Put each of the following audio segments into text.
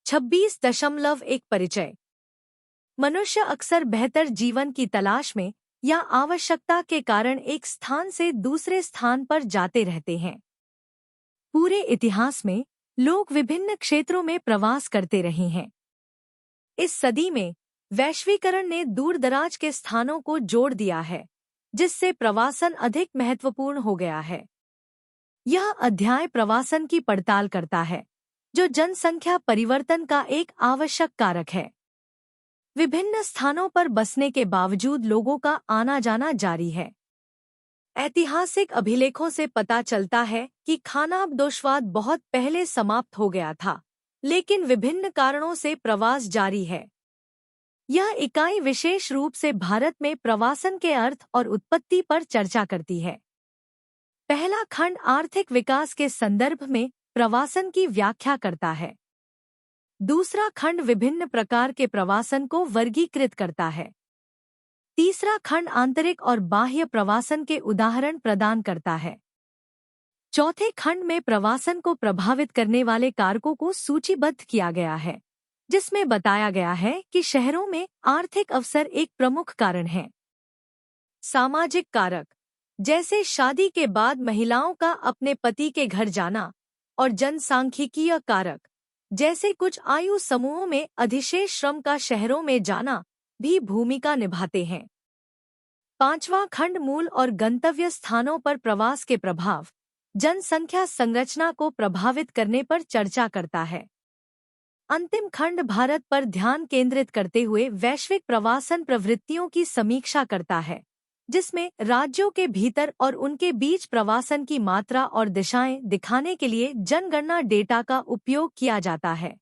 26.1 परिचय। मनुष्य अक्सर बेहतर जीवन की तलाश में या आवश्यकता के कारण एक स्थान से दूसरे स्थान पर जाते रहते हैं। पूरे इतिहास में लोग विभिन्न क्षेत्रों में प्रवास करते रहे हैं। इस सदी में वैश्वीकरण ने दूरदराज के स्थानों को जोड़ दिया है, जिससे प्रवासन अधिक महत्वपूर्ण हो गया है। यह अध्याय प्रवासन की पड़ताल करता है, जो जनसंख्या परिवर्तन का एक आवश्यक कारक है। विभिन्न स्थानों पर बसने के बावजूद लोगों का आना जाना जारी है। ऐतिहासिक अभिलेखों से पता चलता है कि खानाबदोशवाद बहुत पहले समाप्त हो गया था, लेकिन विभिन्न कारणों से प्रवास जारी है। यह इकाई विशेष रूप से भारत में प्रवासन के अर्थ और उत्पत्ति पर चर्चा करती है। पहला खंड आर्थिक विकास के संदर्भ में प्रवासन की व्याख्या करता है। दूसरा खंड विभिन्न प्रकार के प्रवासन को वर्गीकृत करता है। तीसरा खंड आंतरिक और बाह्य प्रवासन के उदाहरण प्रदान करता है। चौथे खंड में प्रवासन को प्रभावित करने वाले कारकों को सूचीबद्ध किया गया है, जिसमें बताया गया है कि शहरों में आर्थिक अवसर एक प्रमुख कारण है। सामाजिक कारक, जैसे शादी के बाद महिलाओं का अपने पति के घर जाना, और जनसांख्यिकीय कारक, जैसे कुछ आयु समूहों में अधिशेष श्रम का शहरों में जाना, भी भूमिका निभाते हैं। पांचवां खंड मूल और गंतव्य स्थानों पर प्रवास के प्रभाव, जनसंख्या संरचना को प्रभावित करने पर चर्चा करता है। अंतिम खंड भारत पर ध्यान केंद्रित करते हुए वैश्विक प्रवासन प्रवृत्तियों की समीक्षा करता है, जिसमें राज्यों के भीतर और उनके बीच प्रवासन की मात्रा और दिशाएं दिखाने के लिए जनगणना डेटा का उपयोग किया जाता है।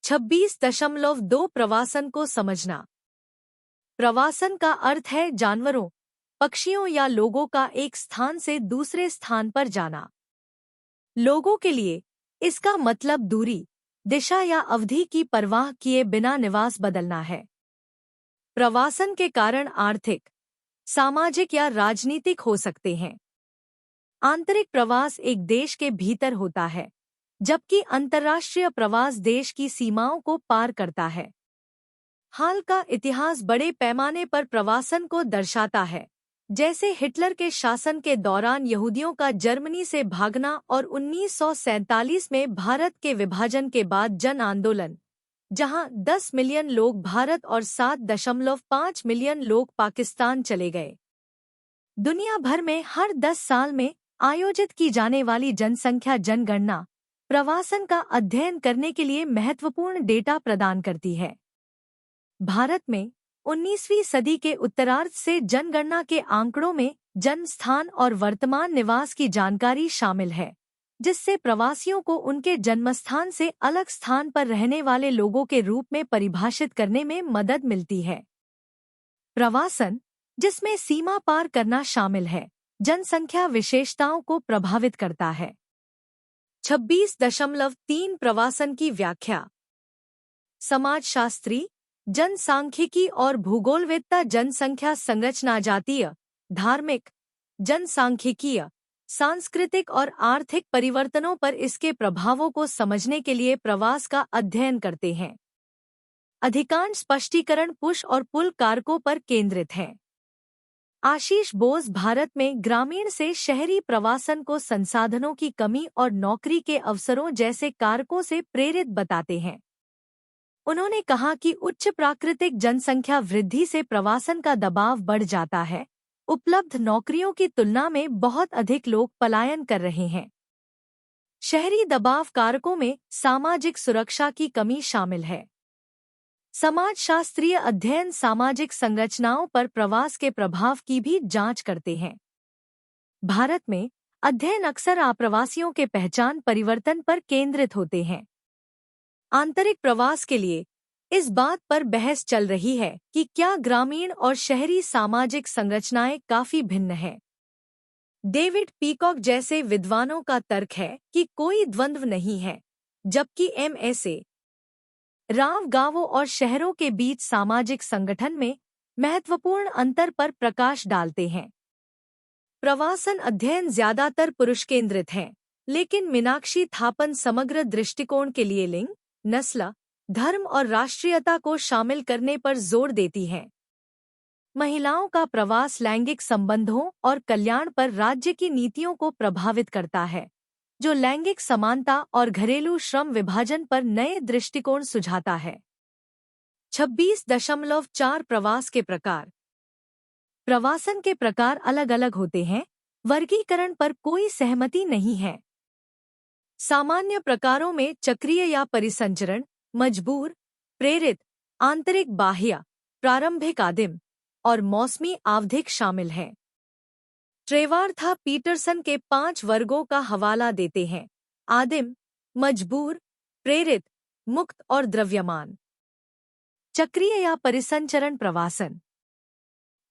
26.2 प्रवासन को समझना। प्रवासन का अर्थ है जानवरों, पक्षियों या लोगों का एक स्थान से दूसरे स्थान पर जाना। लोगों के लिए इसका मतलब दूरी, दिशा या अवधि की परवाह किए बिना निवास बदलना है। प्रवासन के कारण आर्थिक, सामाजिक या राजनीतिक हो सकते हैं। आंतरिक प्रवास एक देश के भीतर होता है, जबकि अंतर्राष्ट्रीय प्रवास देश की सीमाओं को पार करता है। हाल का इतिहास बड़े पैमाने पर प्रवासन को दर्शाता है, जैसे हिटलर के शासन के दौरान यहूदियों का जर्मनी से भागना और 1947 में भारत के विभाजन के बाद जन आंदोलन, जहां 10 मिलियन लोग भारत और 7.5 मिलियन लोग पाकिस्तान चले गए। दुनिया भर में हर 10 साल में आयोजित की जाने वाली जनसंख्या जनगणना प्रवासन का अध्ययन करने के लिए महत्वपूर्ण डेटा प्रदान करती है। भारत में 19वीं सदी के उत्तरार्ध से जनगणना के आंकड़ों में जन्म स्थान और वर्तमान निवास की जानकारी शामिल है, जिससे प्रवासियों को उनके जन्मस्थान से अलग स्थान पर रहने वाले लोगों के रूप में परिभाषित करने में मदद मिलती है। प्रवासन, जिसमें सीमा पार करना शामिल है, जनसंख्या विशेषताओं को प्रभावित करता है। 26.3 प्रवासन की व्याख्या। समाजशास्त्री, जनसांख्यिकी और भूगोलवेत्ता जनसंख्या संरचना जातीय, धार्मिक, जनसांख्यिकीय, सांस्कृतिक और आर्थिक परिवर्तनों पर इसके प्रभावों को समझने के लिए प्रवास का अध्ययन करते हैं। अधिकांश स्पष्टीकरण पुश और पुल कारकों पर केंद्रित हैं। आशीष बोस भारत में ग्रामीण से शहरी प्रवासन को संसाधनों की कमी और नौकरी के अवसरों जैसे कारकों से प्रेरित बताते हैं। उन्होंने कहा कि उच्च प्राकृतिक जनसंख्या वृद्धि से प्रवासन का दबाव बढ़ जाता है। उपलब्ध नौकरियों की तुलना में बहुत अधिक लोग पलायन कर रहे हैं। शहरी दबाव कारकों में सामाजिक सुरक्षा की कमी शामिल है। समाजशास्त्रीय अध्ययन सामाजिक संरचनाओं पर प्रवास के प्रभाव की भी जांच करते हैं। भारत में अध्ययन अक्सर आप्रवासियों के पहचान परिवर्तन पर केंद्रित होते हैं। आंतरिक प्रवास के लिए इस बात पर बहस चल रही है कि क्या ग्रामीण और शहरी सामाजिक संरचनाएं काफी भिन्न हैं। डेविड पीकॉक जैसे विद्वानों का तर्क है कि कोई द्वंद्व नहीं है, जबकि M.S.A. राव गांवों और शहरों के बीच सामाजिक संगठन में महत्वपूर्ण अंतर पर प्रकाश डालते हैं। प्रवासन अध्ययन ज्यादातर पुरुष केंद्रित हैं, लेकिन मीनाक्षी थापन समग्र दृष्टिकोण के लिए लिंग, नस्ल, धर्म और राष्ट्रीयता को शामिल करने पर जोर देती हैं। महिलाओं का प्रवास लैंगिक संबंधों और कल्याण पर राज्य की नीतियों को प्रभावित करता है, जो लैंगिक समानता और घरेलू श्रम विभाजन पर नए दृष्टिकोण सुझाता है। 26.4 प्रवास के प्रकार। प्रवासन के प्रकार अलग अलग होते हैं, वर्गीकरण पर कोई सहमति नहीं है। सामान्य प्रकारों में चक्रीय या परिसंचरण, मजबूर, प्रेरित, आंतरिक बाह्य, प्रारंभिक आदिम और मौसमी आवधिक शामिल हैं। ट्रेवार्था पीटरसन के 5 वर्गों का हवाला देते हैं: आदिम, मजबूर, प्रेरित, मुक्त और द्रव्यमान। चक्रीय या परिसंचरण प्रवासन।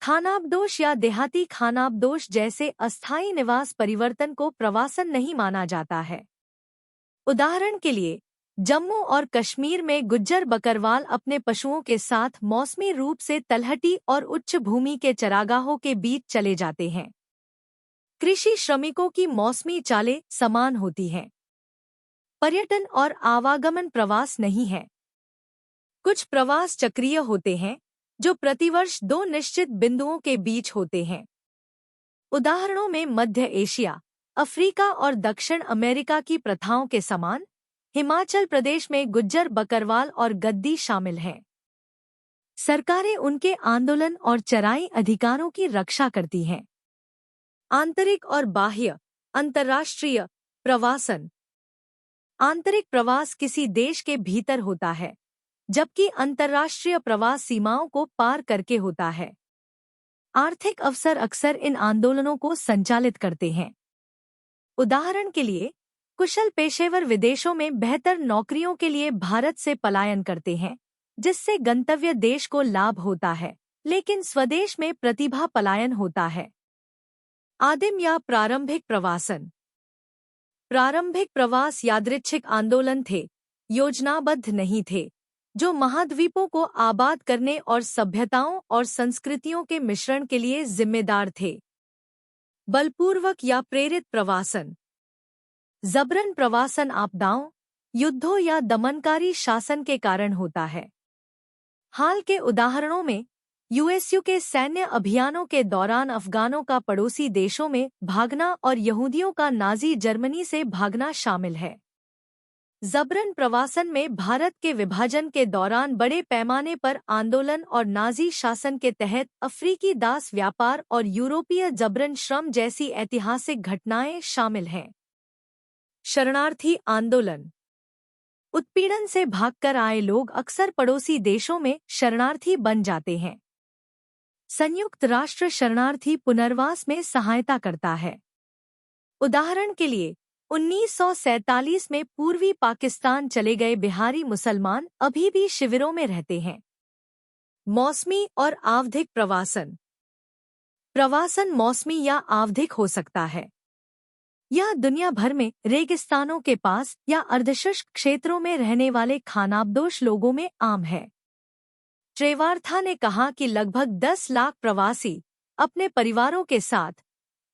खानाबदोश या देहाती खानाबदोश जैसे अस्थायी निवास परिवर्तन को प्रवासन नहीं माना जाता है। उदाहरण के लिए, जम्मू और कश्मीर में गुज्जर बकरवाल अपने पशुओं के साथ मौसमी रूप से तलहटी और उच्च भूमि के चरागाहों के बीच चले जाते हैं। कृषि श्रमिकों की मौसमी चालें समान होती हैं। पर्यटन और आवागमन प्रवास नहीं है। कुछ प्रवास चक्रीय होते हैं, जो प्रतिवर्ष 2 निश्चित बिंदुओं के बीच होते हैं। उदाहरणों में मध्य एशिया, अफ्रीका और दक्षिण अमेरिका की प्रथाओं के समान हिमाचल प्रदेश में गुज्जर बकरवाल और गद्दी शामिल हैं। सरकारें उनके आंदोलन और चराई अधिकारों की रक्षा करती हैं। आंतरिक और बाह्य, अंतर्राष्ट्रीय प्रवासन। आंतरिक प्रवास किसी देश के भीतर होता है, जबकि अंतर्राष्ट्रीय प्रवास सीमाओं को पार करके होता है। आर्थिक अवसर अक्सर इन आंदोलनों को संचालित करते हैं। उदाहरण के लिए, कुशल पेशेवर विदेशों में बेहतर नौकरियों के लिए भारत से पलायन करते हैं, जिससे गंतव्य देश को लाभ होता है, लेकिन स्वदेश में प्रतिभा पलायन होता है। आदिम या प्रारंभिक प्रवासन। प्रारंभिक प्रवास यादृच्छिक आंदोलन थे, योजनाबद्ध नहीं थे, जो महाद्वीपों को आबाद करने और सभ्यताओं और संस्कृतियों के मिश्रण के लिए जिम्मेदार थे। बलपूर्वक या प्रेरित प्रवासन। जबरन प्रवासन आपदाओं, युद्धों या दमनकारी शासन के कारण होता है। हाल के उदाहरणों में यूएसयू के सैन्य अभियानों के दौरान अफगानों का पड़ोसी देशों में भागना और यहूदियों का नाजी जर्मनी से भागना शामिल है। जबरन प्रवासन में भारत के विभाजन के दौरान बड़े पैमाने पर आंदोलन और नाजी शासन के तहत अफ्रीकी दास व्यापार और यूरोपीय जबरन श्रम जैसी ऐतिहासिक घटनाएं शामिल हैं। शरणार्थी आंदोलन। उत्पीड़न से भागकर आए लोग अक्सर पड़ोसी देशों में शरणार्थी बन जाते हैं। संयुक्त राष्ट्र शरणार्थी पुनर्वास में सहायता करता है। उदाहरण के लिए, 1947 में पूर्वी पाकिस्तान चले गए बिहारी मुसलमान अभी भी शिविरों में रहते हैं। मौसमी और आवधिक प्रवासन। प्रवासन मौसमी या आवधिक हो सकता है। यह दुनिया भर में रेगिस्तानों के पास या अर्धशुष्क क्षेत्रों में रहने वाले खानाबदोश लोगों में आम है। ट्रेवार्था ने कहा कि लगभग 10 लाख प्रवासी अपने परिवारों के साथ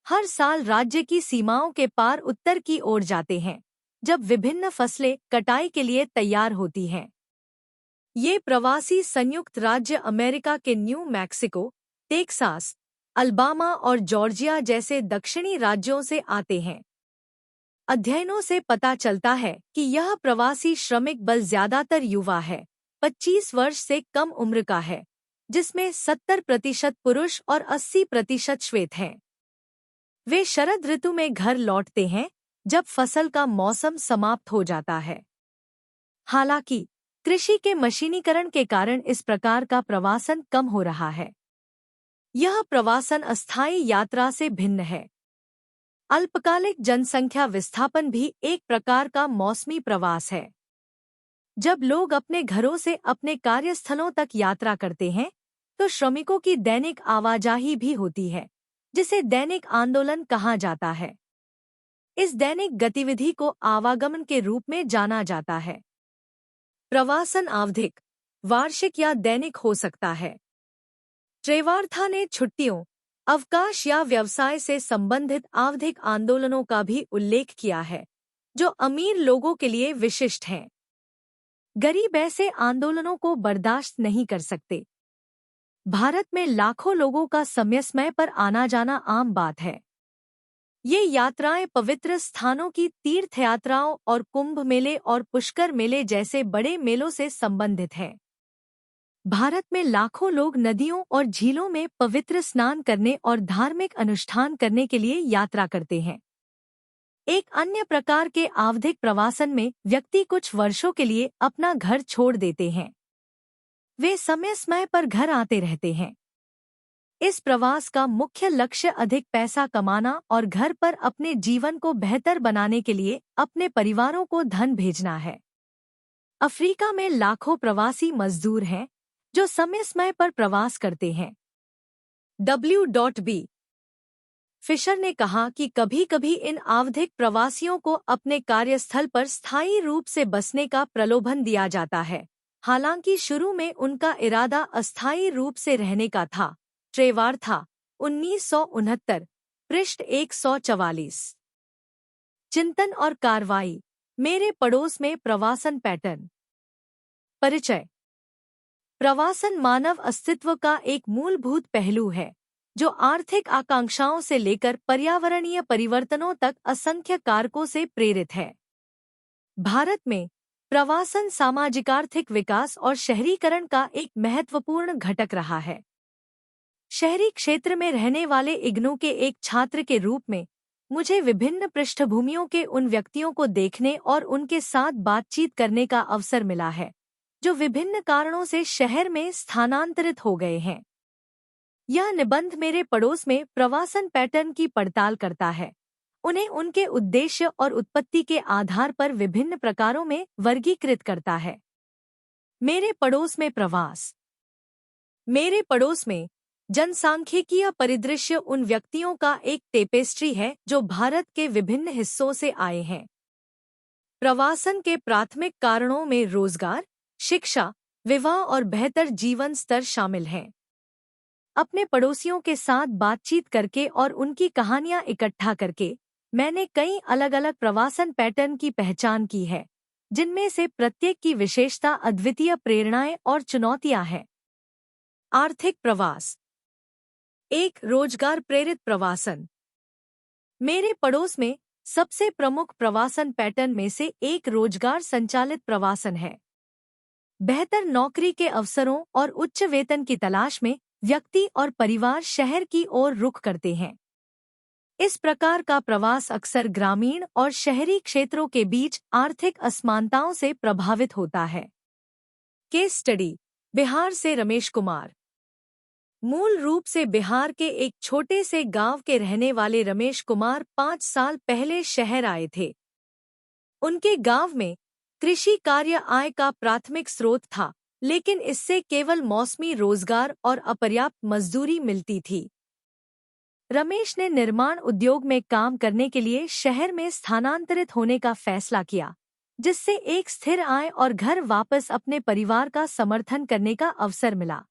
हर साल राज्य की सीमाओं के पार उत्तर की ओर जाते हैं, जब विभिन्न फसलें कटाई के लिए तैयार होती हैं। ये प्रवासी संयुक्त राज्य अमेरिका के न्यू मैक्सिको, टेक्सास, अल्बामा और जॉर्जिया जैसे दक्षिणी राज्यों से आते हैं। अध्ययनों से पता चलता है कि यह प्रवासी श्रमिक बल ज्यादातर युवा है, 25 वर्ष से कम उम्र का है, जिसमें 70% पुरुष और 80% श्वेत हैं। वे शरद ऋतु में घर लौटते हैं, जब फसल का मौसम समाप्त हो जाता है। हालांकि कृषि के मशीनीकरण के कारण इस प्रकार का प्रवासन कम हो रहा है। यह प्रवासन अस्थायी यात्रा से भिन्न है। अल्पकालिक जनसंख्या विस्थापन भी एक प्रकार का मौसमी प्रवास है। जब लोग अपने घरों से अपने कार्यस्थलों तक यात्रा करते हैं, तो श्रमिकों की दैनिक आवाजाही भी होती है, जिसे दैनिक आंदोलन कहा जाता है। इस दैनिक गतिविधि को आवागमन के रूप में जाना जाता है। प्रवासन आवधिक, वार्षिक या दैनिक हो सकता है। ट्रेवार्था ने छुट्टियों, अवकाश या व्यवसाय से संबंधित आवधिक आंदोलनों का भी उल्लेख किया है, जो अमीर लोगों के लिए विशिष्ट हैं। गरीब ऐसे आंदोलनों को बर्दाश्त नहीं कर सकते। भारत में लाखों लोगों का समय समय पर आना जाना आम बात है। ये यात्राएं पवित्र स्थानों की तीर्थ यात्राओं और कुंभ मेले और पुष्कर मेले जैसे बड़े मेलों से संबंधित हैं। भारत में लाखों लोग नदियों और झीलों में पवित्र स्नान करने और धार्मिक अनुष्ठान करने के लिए यात्रा करते हैं। एक अन्य प्रकार के आवधिक प्रवासन में व्यक्ति कुछ वर्षों के लिए अपना घर छोड़ देते हैं। वे समय समय पर घर आते रहते हैं। इस प्रवास का मुख्य लक्ष्य अधिक पैसा कमाना और घर पर अपने जीवन को बेहतर बनाने के लिए अपने परिवारों को धन भेजना है। अफ्रीका में लाखों प्रवासी मजदूर हैं जो समय समय पर प्रवास करते हैं। W.B. फिशर ने कहा कि कभी-कभी इन आवधिक प्रवासियों को अपने कार्यस्थल पर स्थायी रूप से बसने का प्रलोभन दिया जाता है, हालांकि शुरू में उनका इरादा अस्थायी रूप से रहने का था। ट्रेवार था 1969, पृष्ठ 144। चिंतन और कार्रवाई। मेरे पड़ोस में प्रवासन पैटर्न। परिचय। प्रवासन मानव अस्तित्व का एक मूलभूत पहलू है जो आर्थिक आकांक्षाओं से लेकर पर्यावरणीय परिवर्तनों तक असंख्य कारकों से प्रेरित है। भारत में प्रवासन सामाजिक-आर्थिक विकास और शहरीकरण का एक महत्वपूर्ण घटक रहा है। शहरी क्षेत्र में रहने वाले इग्नू के एक छात्र के रूप में मुझे विभिन्न पृष्ठभूमियों के उन व्यक्तियों को देखने और उनके साथ बातचीत करने का अवसर मिला है जो विभिन्न कारणों से शहर में स्थानांतरित हो गए हैं। यह निबंध मेरे पड़ोस में प्रवासन पैटर्न की पड़ताल करता है, उन्हें उनके उद्देश्य और उत्पत्ति के आधार पर विभिन्न प्रकारों में वर्गीकृत करता है। मेरे पड़ोस में प्रवास। मेरे पड़ोस में जनसांख्यिकीय परिदृश्य उन व्यक्तियों का एक टेपेस्ट्री है जो भारत के विभिन्न हिस्सों से आए हैं। प्रवासन के प्राथमिक कारणों में रोजगार, शिक्षा, विवाह और बेहतर जीवन स्तर शामिल हैं। अपने पड़ोसियों के साथ बातचीत करके और उनकी कहानियां इकट्ठा करके मैंने कई अलग-अलग प्रवासन पैटर्न की पहचान की है, जिनमें से प्रत्येक की विशेषता, अद्वितीय प्रेरणाएं और चुनौतियां हैं। आर्थिक प्रवास। एक रोजगार प्रेरित प्रवासन। मेरे पड़ोस में सबसे प्रमुख प्रवासन पैटर्न में से एक रोजगार संचालित प्रवासन है। बेहतर नौकरी के अवसरों और उच्च वेतन की तलाश में व्यक्ति और परिवार शहर की ओर रुख करते हैं। इस प्रकार का प्रवास अक्सर ग्रामीण और शहरी क्षेत्रों के बीच आर्थिक असमानताओं से प्रभावित होता है। Case study. बिहार से रमेश कुमार। मूल रूप से बिहार के एक छोटे से गांव के रहने वाले रमेश कुमार 5 साल पहले शहर आए थे। उनके गांव में कृषि कार्य आय का प्राथमिक स्रोत था, लेकिन इससे केवल मौसमी रोजगार और अपर्याप्त मजदूरी मिलती थी। रमेश ने निर्माण उद्योग में काम करने के लिए शहर में स्थानांतरित होने का फैसला किया, जिससे एक स्थिर आय और घर वापस अपने परिवार का समर्थन करने का अवसर मिला।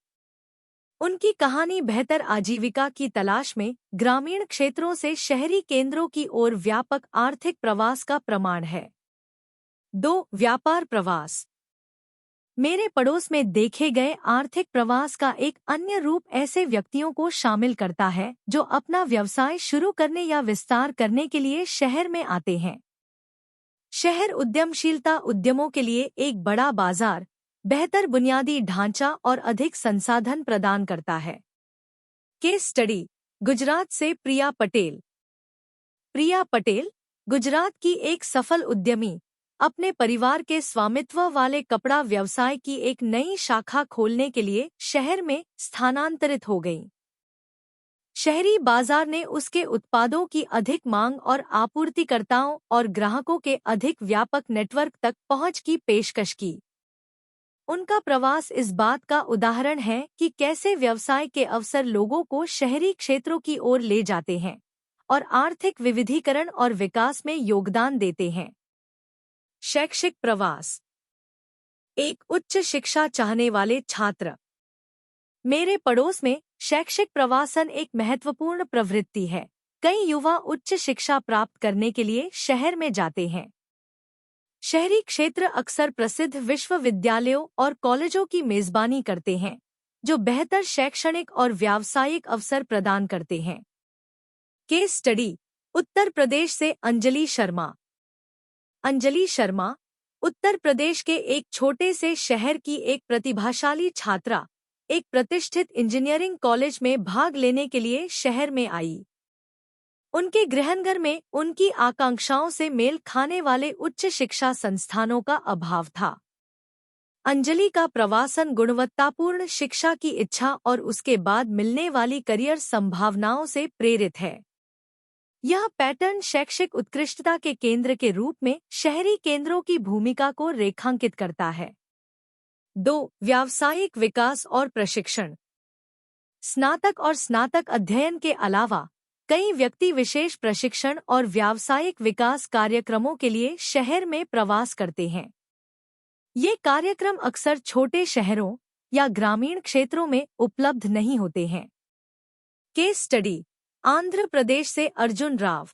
उनकी कहानी बेहतर आजीविका की तलाश में ग्रामीण क्षेत्रों से शहरी केंद्रों की ओर व्यापक आर्थिक प्रवास का प्रमाण है। 2. व्यापार प्रवास। मेरे पड़ोस में देखे गए आर्थिक प्रवास का एक अन्य रूप ऐसे व्यक्तियों को शामिल करता है जो अपना व्यवसाय शुरू करने या विस्तार करने के लिए शहर में आते हैं। शहर उद्यमशीलता उद्यमों के लिए एक बड़ा बाजार, बेहतर बुनियादी ढांचा और अधिक संसाधन प्रदान करता है। Case study. गुजरात से प्रिया पटेल। प्रिया पटेल गुजरात की एक सफल उद्यमी अपने परिवार के स्वामित्व वाले कपड़ा व्यवसाय की एक नई शाखा खोलने के लिए शहर में स्थानांतरित हो गईं। शहरी बाजार ने उसके उत्पादों की अधिक मांग और आपूर्तिकर्ताओं और ग्राहकों के अधिक व्यापक नेटवर्क तक पहुंच की पेशकश की। उनका प्रवास इस बात का उदाहरण है कि कैसे व्यवसाय के अवसर लोगों को शहरी क्षेत्रों की ओर ले जाते हैं और आर्थिक विविधीकरण और विकास में योगदान देते हैं। शैक्षिक प्रवास। एक उच्च शिक्षा चाहने वाले छात्र। मेरे पड़ोस में शैक्षिक प्रवासन एक महत्वपूर्ण प्रवृत्ति है। कई युवा उच्च शिक्षा प्राप्त करने के लिए शहर में जाते हैं। शहरी क्षेत्र अक्सर प्रसिद्ध विश्वविद्यालयों और कॉलेजों की मेजबानी करते हैं, जो बेहतर शैक्षणिक और व्यावसायिक अवसर प्रदान करते हैं। Case study. उत्तर प्रदेश से अंजलि शर्मा। अंजलि शर्मा उत्तर प्रदेश के एक छोटे से शहर की एक प्रतिभाशाली छात्रा एक प्रतिष्ठित इंजीनियरिंग कॉलेज में भाग लेने के लिए शहर में आई। उनके गृहनगर में उनकी आकांक्षाओं से मेल खाने वाले उच्च शिक्षा संस्थानों का अभाव था। अंजलि का प्रवासन गुणवत्तापूर्ण शिक्षा की इच्छा और उसके बाद मिलने वाली करियर संभावनाओं से प्रेरित है। यह पैटर्न शैक्षिक उत्कृष्टता के केंद्र के रूप में शहरी केंद्रों की भूमिका को रेखांकित करता है। 2. व्यावसायिक विकास और प्रशिक्षण। स्नातक और स्नातक अध्ययन के अलावा कई व्यक्ति विशेष प्रशिक्षण और व्यावसायिक विकास कार्यक्रमों के लिए शहर में प्रवास करते हैं। ये कार्यक्रम अक्सर छोटे शहरों या ग्रामीण क्षेत्रों में उपलब्ध नहीं होते हैं। Case study. आंध्र प्रदेश से अर्जुन राव।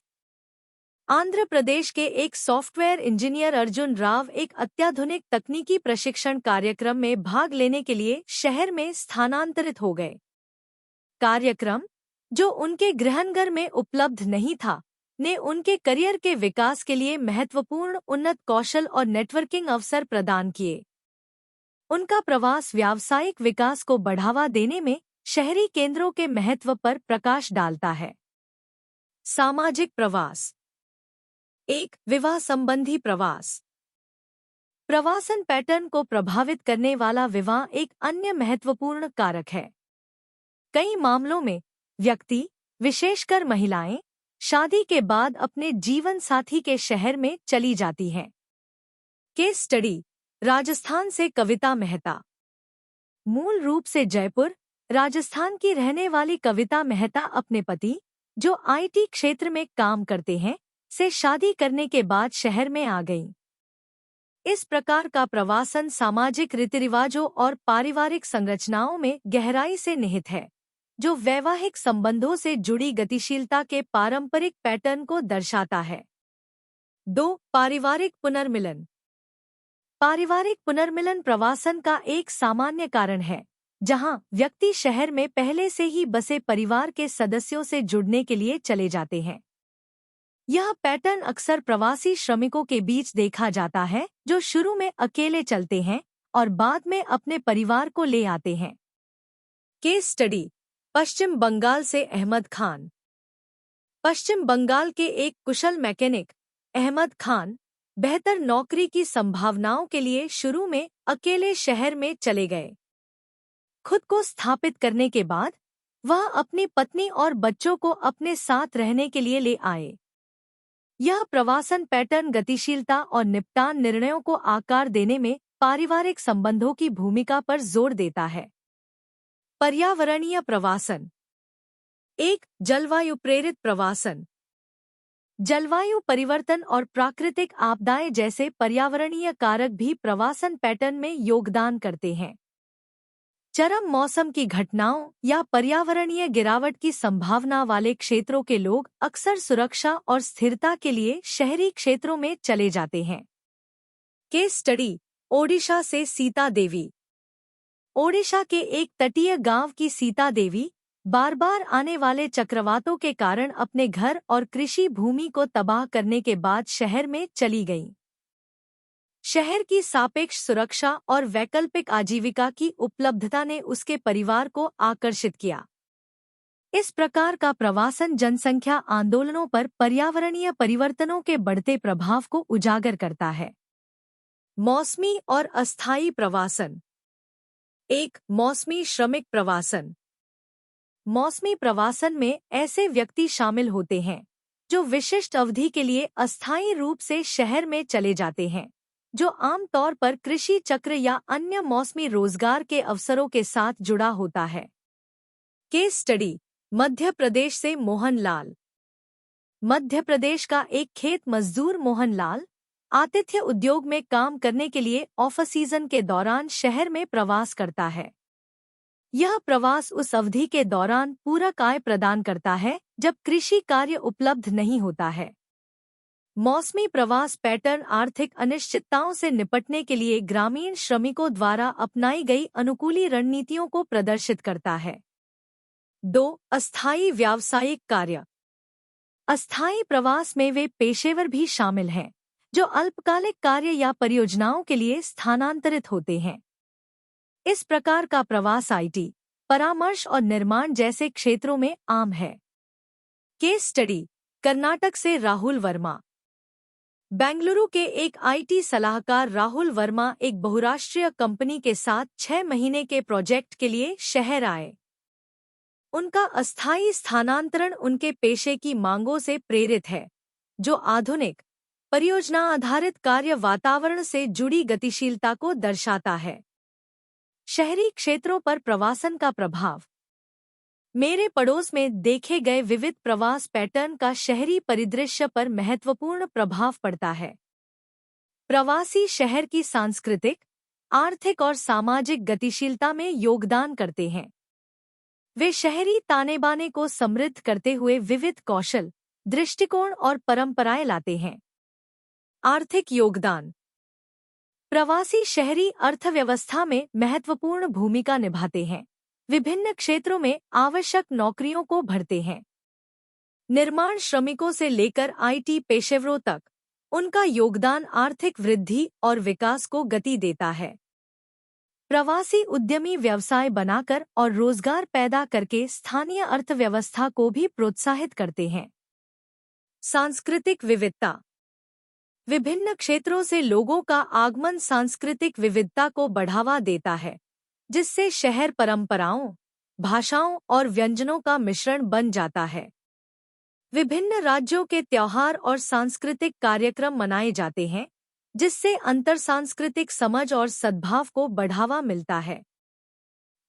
आंध्र प्रदेश के एक सॉफ्टवेयर इंजीनियर अर्जुन राव एक अत्याधुनिक तकनीकी प्रशिक्षण कार्यक्रम में भाग लेने के लिए शहर में स्थानांतरित हो गए। कार्यक्रम, जो उनके गृहनगर में उपलब्ध नहीं था, ने उनके करियर के विकास के लिए महत्वपूर्ण उन्नत कौशल और नेटवर्किंग अवसर प्रदान किए। उनका प्रवास व्यावसायिक विकास को बढ़ावा देने में शहरी केंद्रों के महत्व पर प्रकाश डालता है। सामाजिक प्रवास। 1. विवाह संबंधी प्रवास। प्रवासन पैटर्न को प्रभावित करने वाला विवाह एक अन्य महत्वपूर्ण कारक है। कई मामलों में व्यक्ति, विशेषकर महिलाएं, शादी के बाद अपने जीवन साथी के शहर में चली जाती हैं। Case study. राजस्थान से कविता मेहता। मूल रूप से जयपुर, राजस्थान की रहने वाली कविता मेहता अपने पति, जो आईटी क्षेत्र में काम करते हैं, से शादी करने के बाद शहर में आ गईं। इस प्रकार का प्रवासन सामाजिक रीतिरिवाजों और पारिवारिक संरचनाओं में गहराई से निहित है, जो वैवाहिक संबंधों से जुड़ी गतिशीलता के पारंपरिक पैटर्न को दर्शाता है। 2. पारिवारिक पुनर्मिलन। पारिवारिक पुनर्मिलन प्रवासन का एक सामान्य कारण है, जहां व्यक्ति शहर में पहले से ही बसे परिवार के सदस्यों से जुड़ने के लिए चले जाते हैं। यह पैटर्न अक्सर प्रवासी श्रमिकों के बीच देखा जाता है, जो शुरू में अकेले चलते हैं और बाद में अपने परिवार को ले आते हैं। Case study. पश्चिम बंगाल से अहमद खान। पश्चिम बंगाल के एक कुशल मैकेनिक अहमद खान बेहतर नौकरी की संभावनाओं के लिए शुरू में अकेले शहर में चले गए। खुद को स्थापित करने के बाद वह अपनी पत्नी और बच्चों को अपने साथ रहने के लिए ले आए। यह प्रवासन पैटर्न गतिशीलता और निपटान निर्णयों को आकार देने में पारिवारिक संबंधों की भूमिका पर जोर देता है। पर्यावरणीय प्रवासन। 1. जलवायु प्रेरित प्रवासन। जलवायु परिवर्तन और प्राकृतिक आपदाएं जैसे पर्यावरणीय कारक भी प्रवासन पैटर्न में योगदान करते हैं। चरम मौसम की घटनाओं या पर्यावरणीय गिरावट की संभावना वाले क्षेत्रों के लोग अक्सर सुरक्षा और स्थिरता के लिए शहरी क्षेत्रों में चले जाते हैं। Case study. ओडिशा से सीता देवी। ओडिशा के एक तटीय गांव की सीता देवी बार बार आने वाले चक्रवातों के कारण अपने घर और कृषि भूमि को तबाह करने के बाद शहर में चली गईं। शहर की सापेक्ष सुरक्षा और वैकल्पिक आजीविका की उपलब्धता ने उसके परिवार को आकर्षित किया। इस प्रकार का प्रवासन जनसंख्या आंदोलनों पर पर्यावरणीय परिवर्तनों के बढ़ते प्रभाव को उजागर करता है। मौसमी और अस्थायी प्रवासन। 1. मौसमी श्रमिक प्रवासन। मौसमी प्रवासन में ऐसे व्यक्ति शामिल होते हैं जो विशिष्ट अवधि के लिए अस्थायी रूप से शहर में चले जाते हैं, जो आमतौर पर कृषि चक्र या अन्य मौसमी रोजगार के अवसरों के साथ जुड़ा होता है। Case study. मध्य प्रदेश से मोहन लाल। मध्य प्रदेश का एक खेत मजदूर मोहन लाल आतिथ्य उद्योग में काम करने के लिए ऑफ सीजन के दौरान शहर में प्रवास करता है। यह प्रवास उस अवधि के दौरान पूरक आय प्रदान करता है जब कृषि कार्य उपलब्ध नहीं होता है। मौसमी प्रवास पैटर्न आर्थिक अनिश्चितताओं से निपटने के लिए ग्रामीण श्रमिकों द्वारा अपनाई गई अनुकूली रणनीतियों को प्रदर्शित करता है। 2. अस्थायी व्यावसायिक कार्य। अस्थायी प्रवास में वे पेशेवर भी शामिल हैं जो अल्पकालिक कार्य या परियोजनाओं के लिए स्थानांतरित होते हैं। इस प्रकार का प्रवास आईटी, परामर्श और निर्माण जैसे क्षेत्रों में आम है। केस स्टडी, कर्नाटक से राहुल वर्मा। बेंगलुरु के एक आईटी सलाहकार राहुल वर्मा एक बहुराष्ट्रीय कंपनी के साथ 6 महीने के प्रोजेक्ट के लिए शहर आए। उनका अस्थायी स्थानांतरण उनके पेशे की मांगों से प्रेरित है, जो आधुनिक, परियोजना आधारित कार्य वातावरण से जुड़ी गतिशीलता को दर्शाता है। शहरी क्षेत्रों पर प्रवासन का प्रभाव। मेरे पड़ोस में देखे गए विविध प्रवास पैटर्न का शहरी परिदृश्य पर महत्वपूर्ण प्रभाव पड़ता है। प्रवासी शहर की सांस्कृतिक, आर्थिक और सामाजिक गतिशीलता में योगदान करते हैं। वे शहरी ताने-बाने को समृद्ध करते हुए विविध कौशल, दृष्टिकोण और परंपराएं लाते हैं। आर्थिक योगदान। प्रवासी शहरी अर्थव्यवस्था में महत्वपूर्ण भूमिका निभाते हैं, विभिन्न क्षेत्रों में आवश्यक नौकरियों को भरते हैं। निर्माण श्रमिकों से लेकर आईटी पेशेवरों तक उनका योगदान आर्थिक वृद्धि और विकास को गति देता है। प्रवासी उद्यमी व्यवसाय बनाकर और रोजगार पैदा करके स्थानीय अर्थव्यवस्था को भी प्रोत्साहित करते हैं। सांस्कृतिक विविधता। विभिन्न क्षेत्रों से लोगों का आगमन सांस्कृतिक विविधता को बढ़ावा देता है, जिससे शहर परंपराओं, भाषाओं और व्यंजनों का मिश्रण बन जाता है। विभिन्न राज्यों के त्योहार और सांस्कृतिक कार्यक्रम मनाए जाते हैं, जिससे अंतरसांस्कृतिक समझ और सद्भाव को बढ़ावा मिलता है।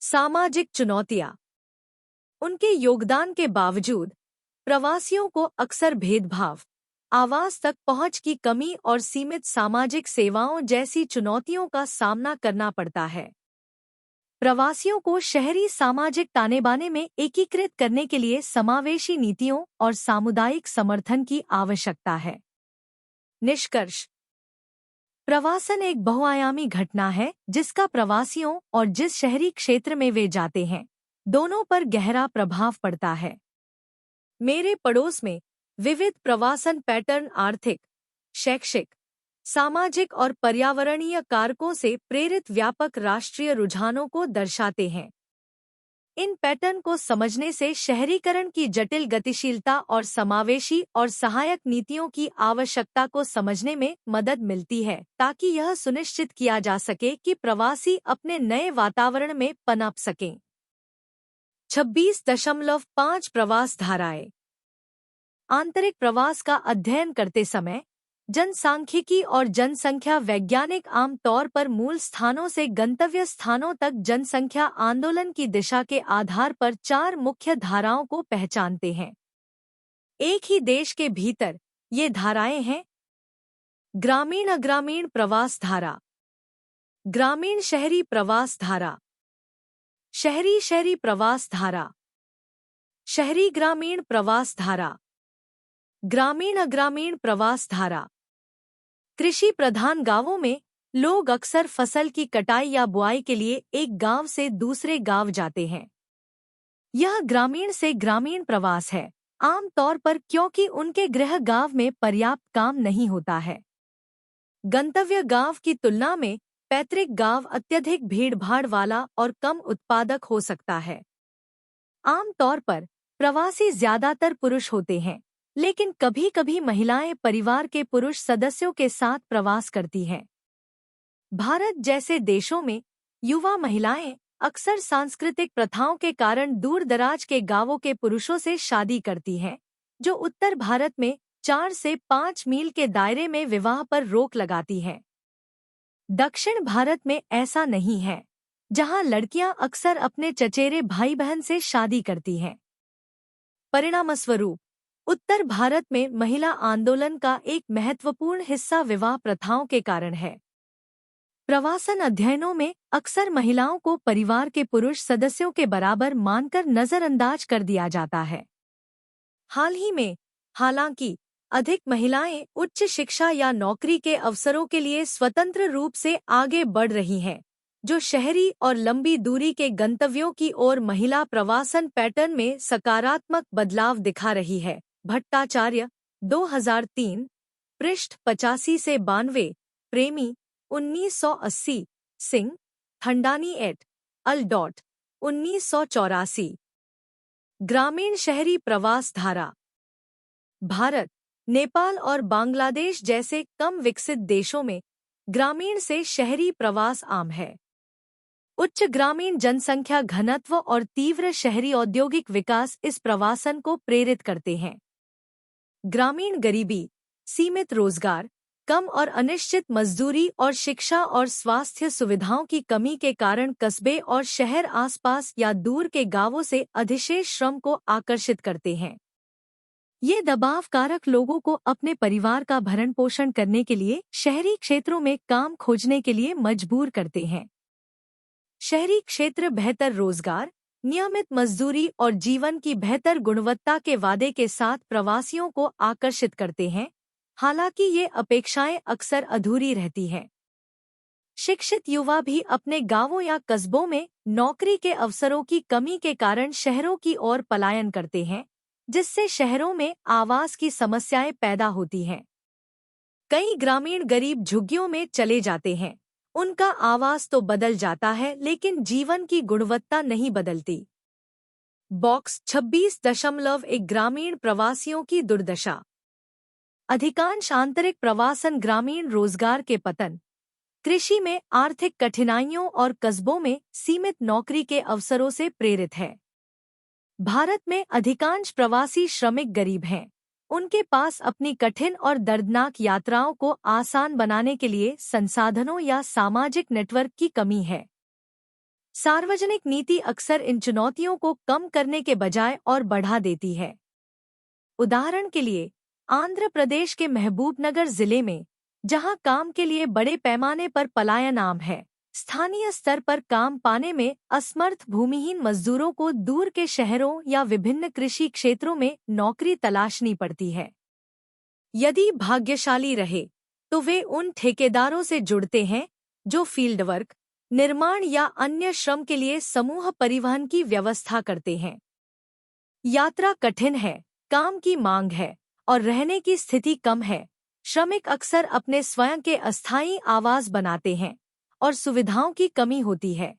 सामाजिक चुनौतियां। उनके योगदान के बावजूद प्रवासियों को अक्सर भेदभाव, आवास तक पहुंच की कमी और सीमित सामाजिक सेवाओं जैसी चुनौतियों का सामना करना पड़ता है। प्रवासियों को शहरी सामाजिक ताने-बाने में एकीकृत करने के लिए समावेशी नीतियों और सामुदायिक समर्थन की आवश्यकता है। निष्कर्ष। प्रवासन एक बहुआयामी घटना है जिसका प्रवासियों और जिस शहरी क्षेत्र में वे जाते हैं, दोनों पर गहरा प्रभाव पड़ता है। मेरे पड़ोस में विविध प्रवासन पैटर्न आर्थिक, शैक्षिक, सामाजिक और पर्यावरणीय कारकों से प्रेरित व्यापक राष्ट्रीय रुझानों को दर्शाते हैं। इन पैटर्न को समझने से शहरीकरण की जटिल गतिशीलता और समावेशी और सहायक नीतियों की आवश्यकता को समझने में मदद मिलती है, ताकि यह सुनिश्चित किया जा सके कि प्रवासी अपने नए वातावरण में पनप सकें। 26.5 प्रवास धाराएं। आंतरिक प्रवास का अध्ययन करते समय जनसांख्यिकी और जनसंख्या वैज्ञानिक आम तौर पर मूल स्थानों से गंतव्य स्थानों तक जनसंख्या आंदोलन की दिशा के आधार पर 4 मुख्य धाराओं को पहचानते हैं। एक ही देश के भीतर ये धाराएं हैं: ग्रामीण अग्रामीण प्रवास धारा, ग्रामीण शहरी प्रवास धारा, शहरी शहरी प्रवास धारा, शहरी ग्रामीण प्रवास धारा, ग्रामीण अग्रामीण प्रवास धारा। कृषि प्रधान गांवों में लोग अक्सर फसल की कटाई या बुआई के लिए एक गांव से दूसरे गांव जाते हैं। यह ग्रामीण से ग्रामीण प्रवास है, आम तौर पर क्योंकि उनके गृह गांव में पर्याप्त काम नहीं होता है। गंतव्य गांव की तुलना में पैतृक गांव अत्यधिक भीड़भाड़ वाला और कम उत्पादक हो सकता है। आम तौर पर प्रवासी ज्यादातर पुरुष होते हैं, लेकिन कभी-कभी महिलाएं परिवार के पुरुष सदस्यों के साथ प्रवास करती हैं। भारत जैसे देशों में युवा महिलाएं अक्सर सांस्कृतिक प्रथाओं के कारण दूर-दराज के गांवों के पुरुषों से शादी करती हैं, जो उत्तर भारत में 4 से 5 मील के दायरे में विवाह पर रोक लगाती हैं। दक्षिण भारत में ऐसा नहीं है, जहां लड़कियां अक्सर अपने चचेरे भाई-बहन से शादी करती हैं। परिणामस्वरूप उत्तर भारत में महिला आंदोलन का एक महत्वपूर्ण हिस्सा विवाह प्रथाओं के कारण है। प्रवासन अध्ययनों में अक्सर महिलाओं को परिवार के पुरुष सदस्यों के बराबर मानकर नजरअंदाज कर दिया जाता है। हाल ही में, हालांकि, अधिक महिलाएं उच्च शिक्षा या नौकरी के अवसरों के लिए स्वतंत्र रूप से आगे बढ़ रही हैं, जो शहरी और लंबी दूरी के गंतव्यों की ओर महिला प्रवासन पैटर्न में सकारात्मक बदलाव दिखा रही है। भट्टाचार्य 2003, पृष्ठ 85 से 92, प्रेमी 1980, सिंह, खंडानी एट अल. 1984। ग्रामीण शहरी प्रवास धारा। भारत, नेपाल और बांग्लादेश जैसे कम विकसित देशों में ग्रामीण से शहरी प्रवास आम है। उच्च ग्रामीण जनसंख्या घनत्व और तीव्र शहरी औद्योगिक विकास इस प्रवासन को प्रेरित करते हैं। ग्रामीण गरीबी, सीमित रोजगार, कम और अनिश्चित मजदूरी और शिक्षा और स्वास्थ्य सुविधाओं की कमी के कारण कस्बे और शहर आसपास या दूर के गांवों से अधिशेष श्रम को आकर्षित करते हैं। ये दबाव कारक लोगों को अपने परिवार का भरण पोषण करने के लिए शहरी क्षेत्रों में काम खोजने के लिए मजबूर करते हैं। शहरी क्षेत्र बेहतर रोजगार, नियमित मजदूरी और जीवन की बेहतर गुणवत्ता के वादे के साथ प्रवासियों को आकर्षित करते हैं, हालांकि ये अपेक्षाएं अक्सर अधूरी रहती हैं। शिक्षित युवा भी अपने गांवों या कस्बों में नौकरी के अवसरों की कमी के कारण शहरों की ओर पलायन करते हैं, जिससे शहरों में आवास की समस्याएं पैदा होती हैं। कई ग्रामीण गरीब झुग्गियों में चले जाते हैं। उनका आवास तो बदल जाता है, लेकिन जीवन की गुणवत्ता नहीं बदलती। बॉक्स 26.1 ग्रामीण प्रवासियों की दुर्दशा। अधिकांश आंतरिक प्रवासन ग्रामीण रोजगार के पतन, कृषि में आर्थिक कठिनाइयों और कस्बों में सीमित नौकरी के अवसरों से प्रेरित है। भारत में अधिकांश प्रवासी श्रमिक गरीब हैं। उनके पास अपनी कठिन और दर्दनाक यात्राओं को आसान बनाने के लिए संसाधनों या सामाजिक नेटवर्क की कमी है। सार्वजनिक नीति अक्सर इन चुनौतियों को कम करने के बजाय और बढ़ा देती है। उदाहरण के लिए, आंध्र प्रदेश के महबूबनगर जिले में, जहां काम के लिए बड़े पैमाने पर पलायन आम है, स्थानीय स्तर पर काम पाने में असमर्थ भूमिहीन मजदूरों को दूर के शहरों या विभिन्न कृषि क्षेत्रों में नौकरी तलाशनी पड़ती है। यदि भाग्यशाली रहे तो वे उन ठेकेदारों से जुड़ते हैं जो फील्ड वर्क, निर्माण या अन्य श्रम के लिए समूह परिवहन की व्यवस्था करते हैं। यात्रा कठिन है, काम की मांग है और रहने की स्थिति कम है। श्रमिक अक्सर अपने स्वयं के अस्थायी आवास बनाते हैं और सुविधाओं की कमी होती है।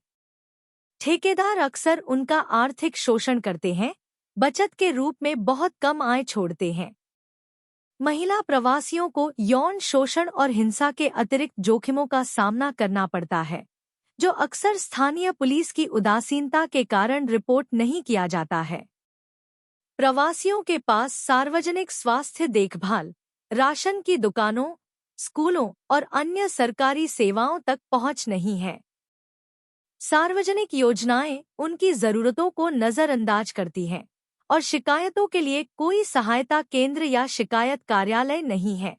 ठेकेदार अक्सर उनका आर्थिक शोषण करते हैं, बचत के रूप में बहुत कम आय छोड़ते हैं। महिला प्रवासियों को यौन शोषण और हिंसा के अतिरिक्त जोखिमों का सामना करना पड़ता है, जो अक्सर स्थानीय पुलिस की उदासीनता के कारण रिपोर्ट नहीं किया जाता है। प्रवासियों के पास सार्वजनिक स्वास्थ्य देखभाल, राशन की दुकानों, स्कूलों और अन्य सरकारी सेवाओं तक पहुंच नहीं है। सार्वजनिक योजनाएं उनकी जरूरतों को नजरअंदाज करती हैं और शिकायतों के लिए कोई सहायता केंद्र या शिकायत कार्यालय नहीं है।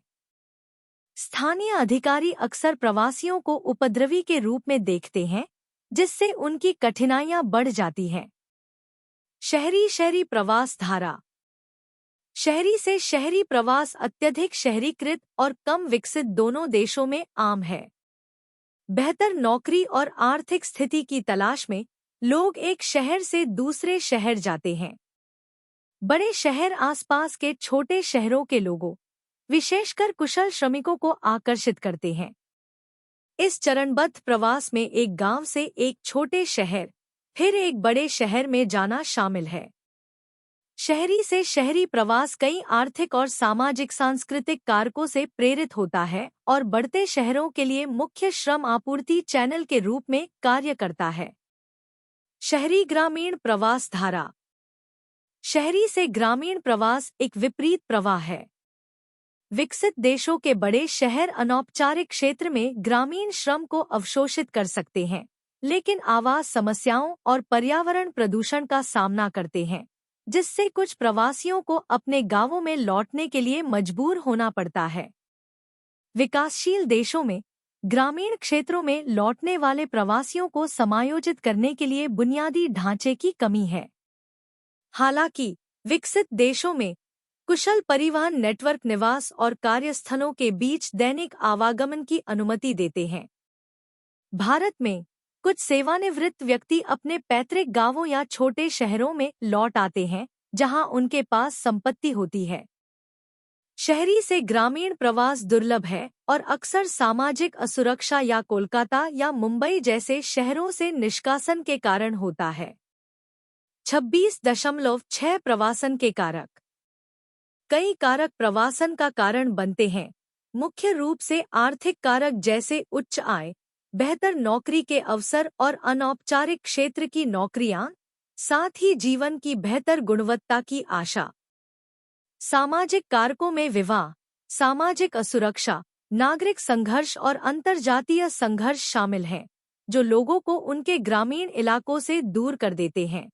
स्थानीय अधिकारी अक्सर प्रवासियों को उपद्रवी के रूप में देखते हैं, जिससे उनकी कठिनाइयां बढ़ जाती हैं। शहरी प्रवास धारा। शहरी से शहरी प्रवास अत्यधिक शहरीकृत और कम विकसित दोनों देशों में आम है। बेहतर नौकरी और आर्थिक स्थिति की तलाश में लोग एक शहर से दूसरे शहर जाते हैं। बड़े शहर आसपास के छोटे शहरों के लोगों, विशेषकर कुशल श्रमिकों को आकर्षित करते हैं। इस चरणबद्ध प्रवास में एक गांव से एक छोटे शहर, फिर एक बड़े शहर में जाना शामिल है। शहरी से शहरी प्रवास कई आर्थिक और सामाजिक सांस्कृतिक कारकों से प्रेरित होता है और बढ़ते शहरों के लिए मुख्य श्रम आपूर्ति चैनल के रूप में कार्य करता है। शहरी ग्रामीण प्रवास धारा। शहरी से ग्रामीण प्रवास एक विपरीत प्रवाह है। विकसित देशों के बड़े शहर अनौपचारिक क्षेत्र में ग्रामीण श्रम को अवशोषित कर सकते हैं, लेकिन आवास समस्याओं और पर्यावरण प्रदूषण का सामना करते हैं, जिससे कुछ प्रवासियों को अपने गांवों में लौटने के लिए मजबूर होना पड़ता है। विकासशील देशों में ग्रामीण क्षेत्रों में लौटने वाले प्रवासियों को समायोजित करने के लिए बुनियादी ढांचे की कमी है। हालांकि विकसित देशों में कुशल परिवहन नेटवर्क निवास और कार्यस्थलों के बीच दैनिक आवागमन की अनुमति देते हैं। भारत में कुछ सेवानिवृत्त व्यक्ति अपने पैतृक गांवों या छोटे शहरों में लौट आते हैं, जहां उनके पास संपत्ति होती है। शहरी से ग्रामीण प्रवास दुर्लभ है और अक्सर सामाजिक असुरक्षा या कोलकाता या मुंबई जैसे शहरों से निष्कासन के कारण होता है। 26.6 प्रवासन के कारक। कई कारक प्रवासन का कारण बनते हैं, मुख्य रूप से आर्थिक कारक जैसे उच्च आय, बेहतर नौकरी के अवसर और अनौपचारिक क्षेत्र की नौकरियां, साथ ही जीवन की बेहतर गुणवत्ता की आशा। सामाजिक कारकों में विवाह, सामाजिक असुरक्षा, नागरिक संघर्ष और अंतर्जातीय संघर्ष शामिल हैं, जो लोगों को उनके ग्रामीण इलाकों से दूर कर देते हैं।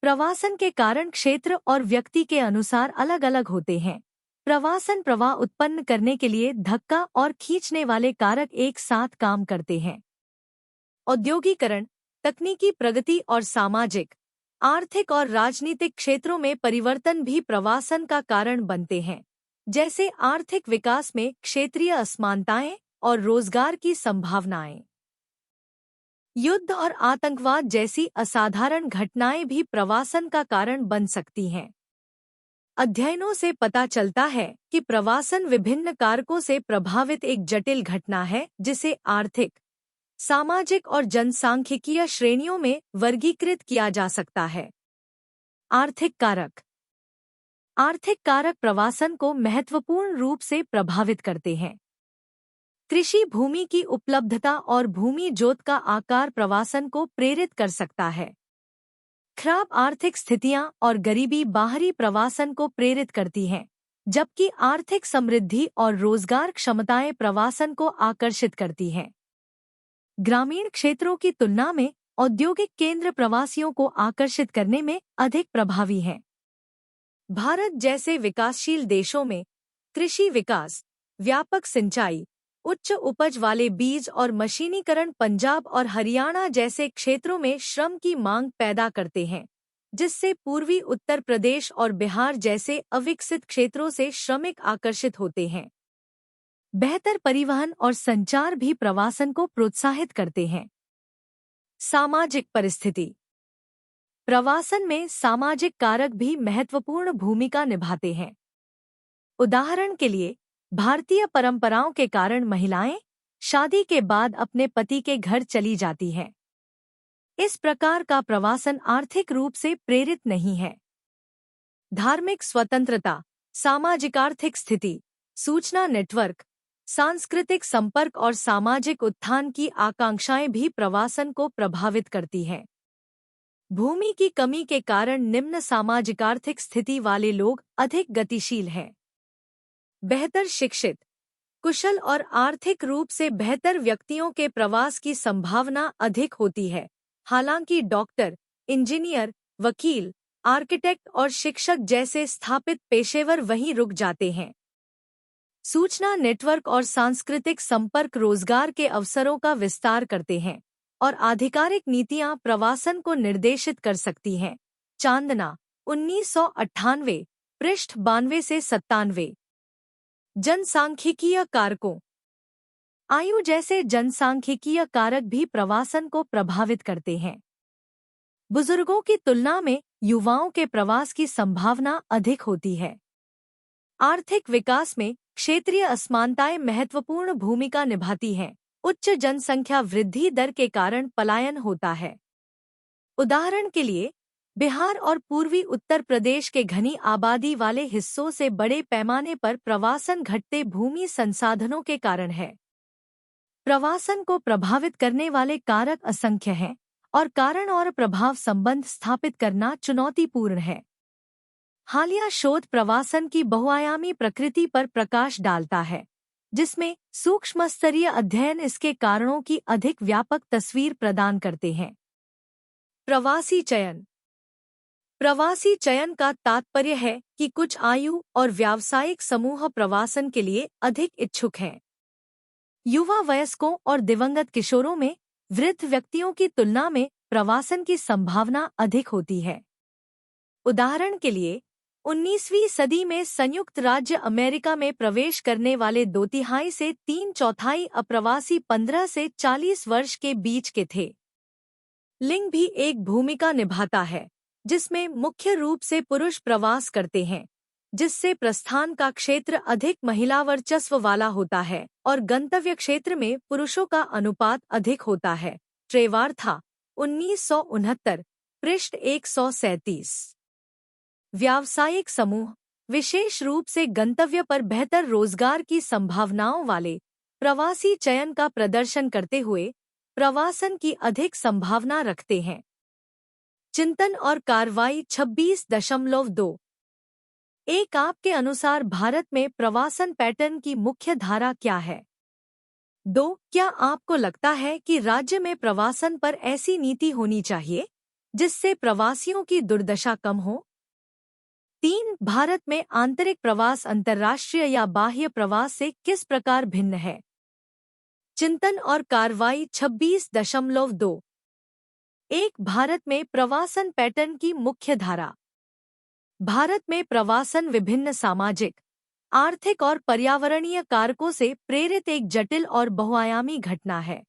प्रवासन के कारण क्षेत्र और व्यक्ति के अनुसार अलग अलग होते हैं। प्रवासन प्रवाह उत्पन्न करने के लिए धक्का और खींचने वाले कारक एक साथ काम करते हैं। औद्योगिकरण, तकनीकी प्रगति और सामाजिक, आर्थिक और राजनीतिक क्षेत्रों में परिवर्तन भी प्रवासन का कारण बनते हैं, जैसे आर्थिक विकास में क्षेत्रीय असमानताएं और रोजगार की संभावनाएं। युद्ध और आतंकवाद जैसी असाधारण घटनाएं भी प्रवासन का कारण बन सकती हैं। अध्ययनों से पता चलता है कि प्रवासन विभिन्न कारकों से प्रभावित एक जटिल घटना है, जिसे आर्थिक, सामाजिक और जनसांख्यिकीय श्रेणियों में वर्गीकृत किया जा सकता है। आर्थिक कारक। आर्थिक कारक प्रवासन को महत्वपूर्ण रूप से प्रभावित करते हैं। कृषि भूमि की उपलब्धता और भूमि जोत का आकार प्रवासन को प्रेरित कर सकता है। खराब आर्थिक स्थितियां और गरीबी बाहरी प्रवासन को प्रेरित करती हैं, जबकि आर्थिक समृद्धि और रोजगार क्षमताएं प्रवासन को आकर्षित करती हैं। ग्रामीण क्षेत्रों की तुलना में औद्योगिक केंद्र प्रवासियों को आकर्षित करने में अधिक प्रभावी हैं। भारत जैसे विकासशील देशों में कृषि विकास, व्यापक सिंचाई, उच्च उपज वाले बीज और मशीनीकरण पंजाब और हरियाणा जैसे क्षेत्रों में श्रम की मांग पैदा करते हैं, जिससे पूर्वी उत्तर प्रदेश और बिहार जैसे अविकसित क्षेत्रों से श्रमिक आकर्षित होते हैं। बेहतर परिवहन और संचार भी प्रवासन को प्रोत्साहित करते हैं। सामाजिक परिस्थिति। प्रवासन में सामाजिक कारक भी महत्वपूर्ण भूमिका निभाते हैं। उदाहरण के लिए, भारतीय परंपराओं के कारण महिलाएं शादी के बाद अपने पति के घर चली जाती हैं। इस प्रकार का प्रवासन आर्थिक रूप से प्रेरित नहीं है। धार्मिक स्वतंत्रता, सामाजिक आर्थिक स्थिति, सूचना नेटवर्क, सांस्कृतिक संपर्क और सामाजिक उत्थान की आकांक्षाएं भी प्रवासन को प्रभावित करती हैं। भूमि की कमी के कारण निम्न सामाजिक आर्थिक स्थिति वाले लोग अधिक गतिशील हैं। बेहतर शिक्षित, कुशल और आर्थिक रूप से बेहतर व्यक्तियों के प्रवास की संभावना अधिक होती है। हालांकि डॉक्टर, इंजीनियर, वकील, आर्किटेक्ट और शिक्षक जैसे स्थापित पेशेवर वहीं रुक जाते हैं। सूचना नेटवर्क और सांस्कृतिक संपर्क रोजगार के अवसरों का विस्तार करते हैं और आधिकारिक नीतियां प्रवासन को निर्देशित कर सकती हैं। चांदना, 1998, पृष्ठ 92 से 97। जनसांख्यिकीय कारकों। आयु जैसे जनसांख्यिकीय कारक भी प्रवासन को प्रभावित करते हैं। बुजुर्गों की तुलना में युवाओं के प्रवास की संभावना अधिक होती है। आर्थिक विकास में क्षेत्रीय असमानताएं महत्वपूर्ण भूमिका निभाती हैं। उच्च जनसंख्या वृद्धि दर के कारण पलायन होता है। उदाहरण के लिए, बिहार और पूर्वी उत्तर प्रदेश के घनी आबादी वाले हिस्सों से बड़े पैमाने पर प्रवासन घटते भूमि संसाधनों के कारण है। प्रवासन को प्रभावित करने वाले कारक असंख्य हैं और कारण और प्रभाव संबंध स्थापित करना चुनौतीपूर्ण है। हालिया शोध प्रवासन की बहुआयामी प्रकृति पर प्रकाश डालता है, जिसमें सूक्ष्म स्तरीय अध्ययन इसके कारणों की अधिक व्यापक तस्वीर प्रदान करते हैं। प्रवासी चयन। प्रवासी चयन का तात्पर्य है कि कुछ आयु और व्यावसायिक समूह प्रवासन के लिए अधिक इच्छुक हैं। युवा वयस्कों और दिवंगत किशोरों में वृद्ध व्यक्तियों की तुलना में प्रवासन की संभावना अधिक होती है। उदाहरण के लिए, 19वीं सदी में संयुक्त राज्य अमेरिका में प्रवेश करने वाले 2/3 से 3/4 अप्रवासी 15 से 40 वर्ष के बीच के थे। लिंग भी एक भूमिका निभाता है, जिसमें मुख्य रूप से पुरुष प्रवास करते हैं, जिससे प्रस्थान का क्षेत्र अधिक महिला वर्चस्व वाला होता है और गंतव्य क्षेत्र में पुरुषों का अनुपात अधिक होता है। ट्रेवार्था 1969 पृष्ठ 137। व्यावसायिक समूह विशेष रूप से गंतव्य पर बेहतर रोजगार की संभावनाओं वाले प्रवासी चयन का प्रदर्शन करते हुए प्रवासन की अधिक संभावना रखते हैं। चिंतन और कार्रवाई 26.2। एक आपके अनुसार भारत में प्रवासन पैटर्न की मुख्य धारा क्या है? 2. क्या आपको लगता है कि राज्य में प्रवासन पर ऐसी नीति होनी चाहिए जिससे प्रवासियों की दुर्दशा कम हो? 3. भारत में आंतरिक प्रवास अंतर्राष्ट्रीय या बाह्य प्रवास से किस प्रकार भिन्न है? चिंतन और कार्रवाई 26.2। एक भारत में प्रवासन पैटर्न की मुख्य धारा। भारत में प्रवासन विभिन्न सामाजिक, आर्थिक और पर्यावरणीय कारकों से प्रेरित एक जटिल और बहुआयामी घटना है।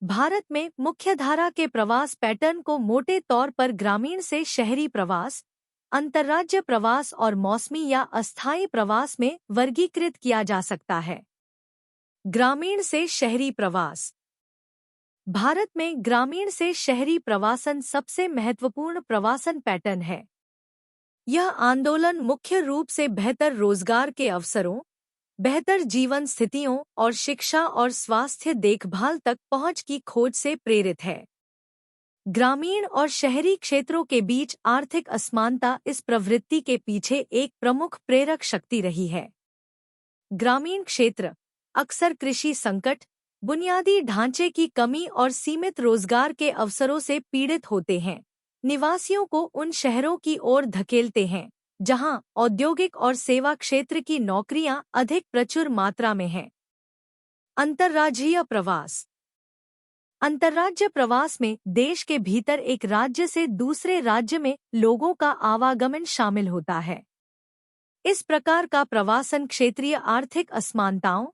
भारत में मुख्यधारा के प्रवास पैटर्न को मोटे तौर पर ग्रामीण से शहरी प्रवास, अंतर्राज्य प्रवास और मौसमी या अस्थायी प्रवास में वर्गीकृत किया जा सकता है। ग्रामीण से शहरी प्रवास। भारत में ग्रामीण से शहरी प्रवासन सबसे महत्वपूर्ण प्रवासन पैटर्न है। यह आंदोलन मुख्य रूप से बेहतर रोजगार के अवसरों, बेहतर जीवन स्थितियों और शिक्षा और स्वास्थ्य देखभाल तक पहुंच की खोज से प्रेरित है। ग्रामीण और शहरी क्षेत्रों के बीच आर्थिक असमानता इस प्रवृत्ति के पीछे एक प्रमुख प्रेरक शक्ति रही है। ग्रामीण क्षेत्र अक्सर कृषि संकट, बुनियादी ढांचे की कमी और सीमित रोजगार के अवसरों से पीड़ित होते हैं, निवासियों को उन शहरों की ओर धकेलते हैं जहां औद्योगिक और सेवा क्षेत्र की नौकरियां अधिक प्रचुर मात्रा में हैं। अंतर्राज्यीय प्रवास। अंतर्राज्य प्रवास में देश के भीतर एक राज्य से दूसरे राज्य में लोगों का आवागमन शामिल होता है। इस प्रकार का प्रवासन क्षेत्रीय आर्थिक असमानताओं,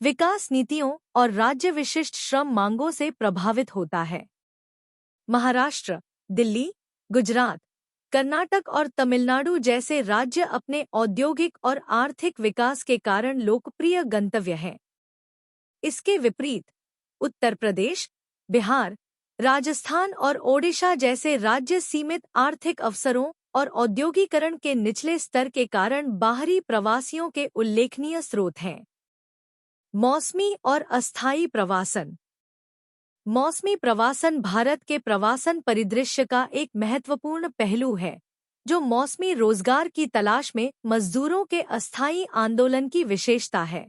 विकास नीतियों और राज्य विशिष्ट श्रम मांगों से प्रभावित होता है। महाराष्ट्र, दिल्ली, गुजरात, कर्नाटक और तमिलनाडु जैसे राज्य अपने औद्योगिक और आर्थिक विकास के कारण लोकप्रिय गंतव्य हैं। इसके विपरीत उत्तर प्रदेश, बिहार, राजस्थान और ओडिशा जैसे राज्य सीमित आर्थिक अवसरों और औद्योगिकरण के निचले स्तर के कारण बाहरी प्रवासियों के उल्लेखनीय स्रोत हैं। मौसमी और अस्थायी प्रवासन। मौसमी प्रवासन भारत के प्रवासन परिदृश्य का एक महत्वपूर्ण पहलू है, जो मौसमी रोजगार की तलाश में मजदूरों के अस्थायी आंदोलन की विशेषता है।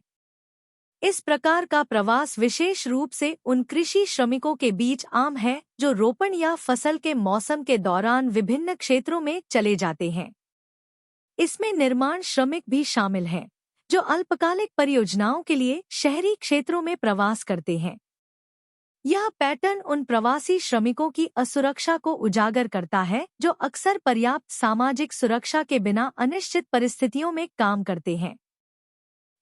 इस प्रकार का प्रवास विशेष रूप से उन कृषि श्रमिकों के बीच आम है जो रोपण या फसल के मौसम के दौरान विभिन्न क्षेत्रों में चले जाते हैं। इसमें निर्माण श्रमिक भी शामिल हैं, जो अल्पकालिक परियोजनाओं के लिए शहरी क्षेत्रों में प्रवास करते हैं। यह पैटर्न उन प्रवासी श्रमिकों की असुरक्षा को उजागर करता है जो अक्सर पर्याप्त सामाजिक सुरक्षा के बिना अनिश्चित परिस्थितियों में काम करते हैं।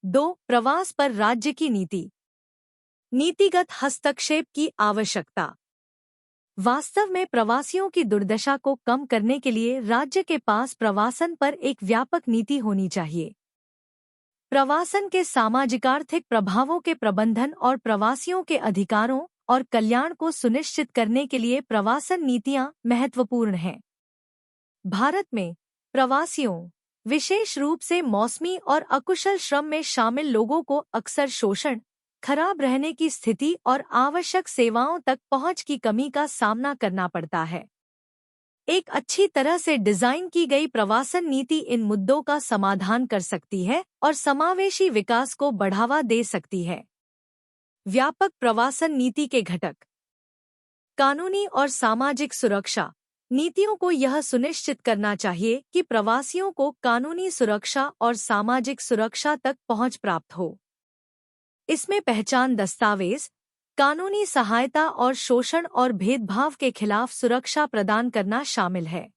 2. प्रवास पर राज्य की नीति। नीतिगत हस्तक्षेप की आवश्यकता। वास्तव में प्रवासियों की दुर्दशा को कम करने के लिए राज्य के पास प्रवासन पर एक व्यापक नीति होनी चाहिए। प्रवासन के सामाजिकार्थिक प्रभावों के प्रबंधन और प्रवासियों के अधिकारों और कल्याण को सुनिश्चित करने के लिए प्रवासन नीतियां महत्वपूर्ण हैं। भारत में प्रवासियों, विशेष रूप से मौसमी और अकुशल श्रम में शामिल लोगों को अक्सर शोषण, खराब रहने की स्थिति और आवश्यक सेवाओं तक पहुंच की कमी का सामना करना पड़ता है। एक अच्छी तरह से डिजाइन की गई प्रवासन नीति इन मुद्दों का समाधान कर सकती है और समावेशी विकास को बढ़ावा दे सकती है। व्यापक प्रवासन नीति के घटक। कानूनी और सामाजिक सुरक्षा। नीतियों को यह सुनिश्चित करना चाहिए कि प्रवासियों को कानूनी सुरक्षा और सामाजिक सुरक्षा तक पहुंच प्राप्त हो। इसमें पहचान दस्तावेज, कानूनी सहायता और शोषण और भेदभाव के खिलाफ सुरक्षा प्रदान करना शामिल है।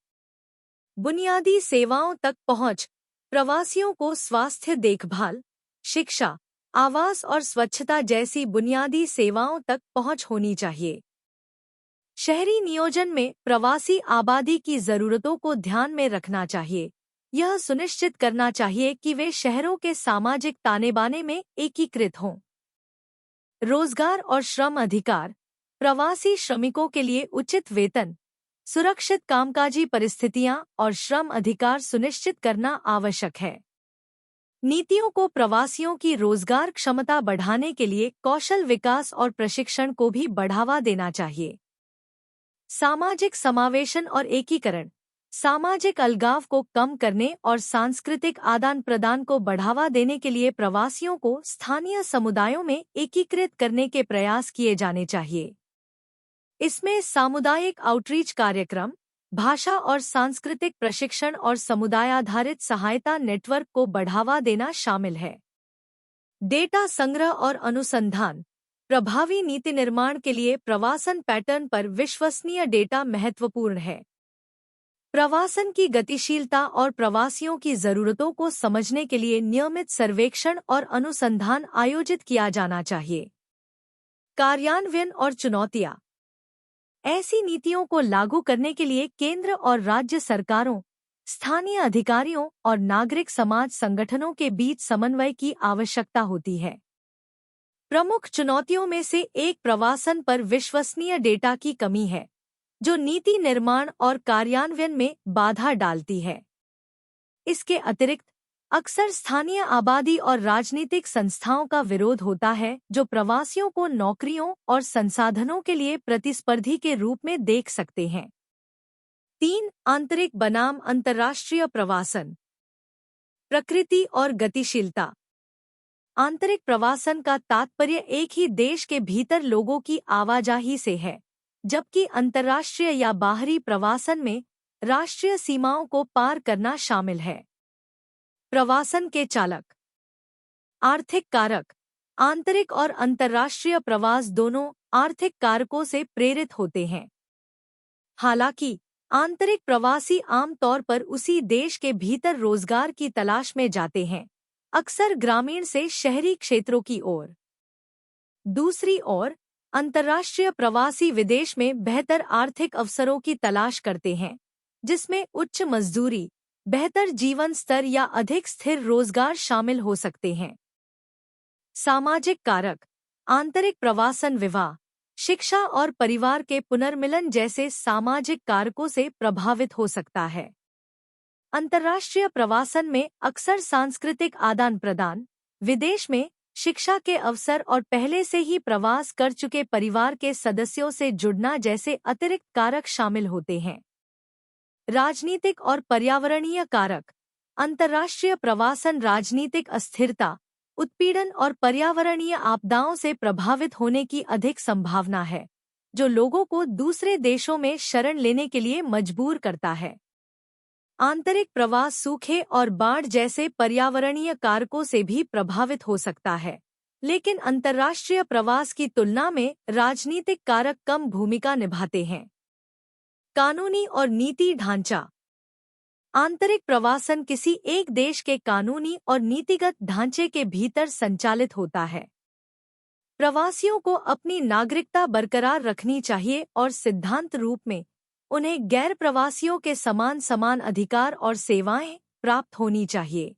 बुनियादी सेवाओं तक पहुंच। प्रवासियों को स्वास्थ्य देखभाल, शिक्षा, आवास और स्वच्छता जैसी बुनियादी सेवाओं तक पहुंच होनी चाहिए। शहरी नियोजन में प्रवासी आबादी की जरूरतों को ध्यान में रखना चाहिए। यह सुनिश्चित करना चाहिए कि वे शहरों के सामाजिक ताने-बाने में एकीकृत हों। रोजगार और श्रम अधिकार। प्रवासी श्रमिकों के लिए उचित वेतन, सुरक्षित कामकाजी परिस्थितियां और श्रम अधिकार सुनिश्चित करना आवश्यक है। नीतियों को प्रवासियों की रोजगार क्षमता बढ़ाने के लिए कौशल विकास और प्रशिक्षण को भी बढ़ावा देना चाहिए। सामाजिक समावेशन और एकीकरण। सामाजिक अलगाव को कम करने और सांस्कृतिक आदान प्रदान को बढ़ावा देने के लिए प्रवासियों को स्थानीय समुदायों में एकीकृत करने के प्रयास किए जाने चाहिए। इसमें सामुदायिक आउटरीच कार्यक्रम, भाषा और सांस्कृतिक प्रशिक्षण और समुदाय आधारित सहायता नेटवर्क को बढ़ावा देना शामिल है। डेटा संग्रह और अनुसंधान। प्रभावी नीति निर्माण के लिए प्रवासन पैटर्न पर विश्वसनीय डेटा महत्वपूर्ण है। प्रवासन की गतिशीलता और प्रवासियों की जरूरतों को समझने के लिए नियमित सर्वेक्षण और अनुसंधान आयोजित किया जाना चाहिए। कार्यान्वयन और चुनौतियां। ऐसी नीतियों को लागू करने के लिए केंद्र और राज्य सरकारों, स्थानीय अधिकारियों और नागरिक समाज संगठनों के बीच समन्वय की आवश्यकता होती है। प्रमुख चुनौतियों में से एक प्रवासन पर विश्वसनीय डेटा की कमी है, जो नीति निर्माण और कार्यान्वयन में बाधा डालती है। इसके अतिरिक्त अक्सर स्थानीय आबादी और राजनीतिक संस्थाओं का विरोध होता है, जो प्रवासियों को नौकरियों और संसाधनों के लिए प्रतिस्पर्धी के रूप में देख सकते हैं। 3. आंतरिक बनाम अंतर्राष्ट्रीय प्रवासन। प्रकृति और गतिशीलता। आंतरिक प्रवासन का तात्पर्य एक ही देश के भीतर लोगों की आवाजाही से है, जबकि अंतर्राष्ट्रीय या बाहरी प्रवासन में राष्ट्रीय सीमाओं को पार करना शामिल है। प्रवासन के चालक। आर्थिक कारक। आंतरिक और अंतर्राष्ट्रीय प्रवास दोनों आर्थिक कारकों से प्रेरित होते हैं। हालांकि आंतरिक प्रवासी आमतौर पर उसी देश के भीतर रोजगार की तलाश में जाते हैं, अक्सर ग्रामीण से शहरी क्षेत्रों की ओर। दूसरी ओर अंतर्राष्ट्रीय प्रवासी विदेश में बेहतर आर्थिक अवसरों की तलाश करते हैं, जिसमें उच्च मजदूरी, बेहतर जीवन स्तर या अधिक स्थिर रोजगार शामिल हो सकते हैं। सामाजिक कारक। आंतरिक प्रवासन विवाह, शिक्षा और परिवार के पुनर्मिलन जैसे सामाजिक कारकों से प्रभावित हो सकता है। अंतर्राष्ट्रीय प्रवासन में अक्सर सांस्कृतिक आदान प्रदान, विदेश में शिक्षा के अवसर और पहले से ही प्रवास कर चुके परिवार के सदस्यों से जुड़ना जैसे अतिरिक्त कारक शामिल होते हैं। राजनीतिक और पर्यावरणीय कारक। अंतर्राष्ट्रीय प्रवासन राजनीतिक अस्थिरता, उत्पीड़न और पर्यावरणीय आपदाओं से प्रभावित होने की अधिक संभावना है, जो लोगों को दूसरे देशों में शरण लेने के लिए मजबूर करता है। आंतरिक प्रवास सूखे और बाढ़ जैसे पर्यावरणीय कारकों से भी प्रभावित हो सकता है, लेकिन अंतर्राष्ट्रीय प्रवास की तुलना में राजनीतिक कारक कम भूमिका निभाते हैं। कानूनी और नीति ढांचा। आंतरिक प्रवासन किसी एक देश के कानूनी और नीतिगत ढांचे के भीतर संचालित होता है। प्रवासियों को अपनी नागरिकता बरकरार रखनी चाहिए और सिद्धांत रूप में उन्हें गैर प्रवासियों के समान अधिकार और सेवाएं प्राप्त होनी चाहिए।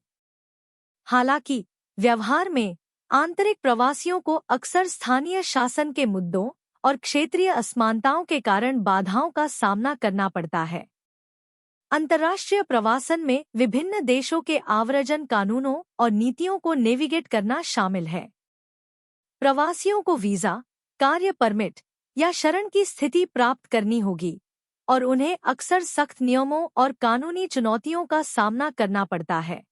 हालांकि व्यवहार में आंतरिक प्रवासियों को अक्सर स्थानीय शासन के मुद्दों और क्षेत्रीय असमानताओं के कारण बाधाओं का सामना करना पड़ता है। अंतर्राष्ट्रीय प्रवासन में विभिन्न देशों के आव्रजन कानूनों और नीतियों को नेविगेट करना शामिल है। प्रवासियों को वीजा, कार्य परमिट या शरण की स्थिति प्राप्त करनी होगी और उन्हें अक्सर सख्त नियमों और कानूनी चुनौतियों का सामना करना पड़ता है।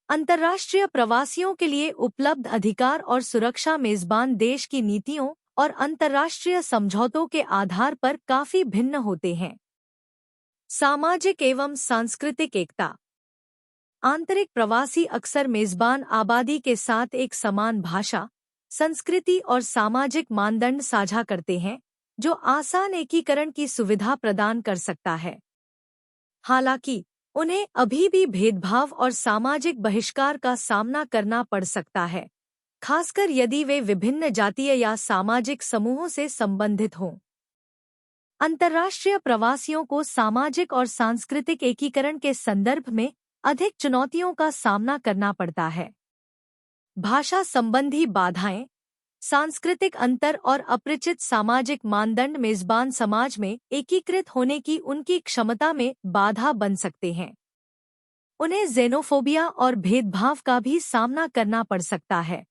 अंतर्राष्ट्रीय प्रवासियों के लिए उपलब्ध अधिकार और सुरक्षा मेजबान देश की नीतियों और अंतर्राष्ट्रीय समझौतों के आधार पर काफी भिन्न होते हैं। सामाजिक एवं सांस्कृतिक एकता। आंतरिक प्रवासी अक्सर मेजबान आबादी के साथ एक समान भाषा, संस्कृति और सामाजिक मानदंड साझा करते हैं, जो आसान एकीकरण की सुविधा प्रदान कर सकता है। हालांकि उन्हें अभी भी भेदभाव और सामाजिक बहिष्कार का सामना करना पड़ सकता है, खासकर यदि वे विभिन्न जातीय या सामाजिक समूहों से संबंधित हों। अंतर्राष्ट्रीय प्रवासियों को सामाजिक और सांस्कृतिक एकीकरण के संदर्भ में अधिक चुनौतियों का सामना करना पड़ता है। भाषा संबंधी बाधाएं, सांस्कृतिक अंतर और अपरिचित सामाजिक मानदंड मेजबान समाज में एकीकृत होने की उनकी क्षमता में बाधा बन सकते हैं। उन्हें ज़ेनोफोबिया और भेदभाव का भी सामना करना पड़ सकता है,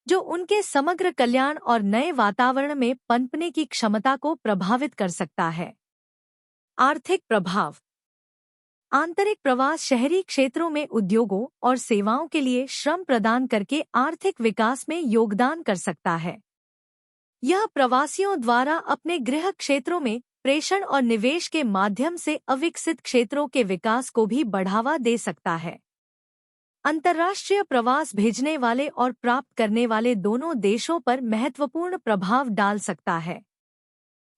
जो उनके समग्र कल्याण और नए वातावरण में पनपने की क्षमता को प्रभावित कर सकता है। आर्थिक प्रभाव। आंतरिक प्रवास शहरी क्षेत्रों में उद्योगों और सेवाओं के लिए श्रम प्रदान करके आर्थिक विकास में योगदान कर सकता है। यह प्रवासियों द्वारा अपने गृह क्षेत्रों में प्रेषण और निवेश के माध्यम से अविकसित क्षेत्रों के विकास को भी बढ़ावा दे सकता है। अंतर्राष्ट्रीय प्रवास भेजने वाले और प्राप्त करने वाले दोनों देशों पर महत्वपूर्ण प्रभाव डाल सकता है।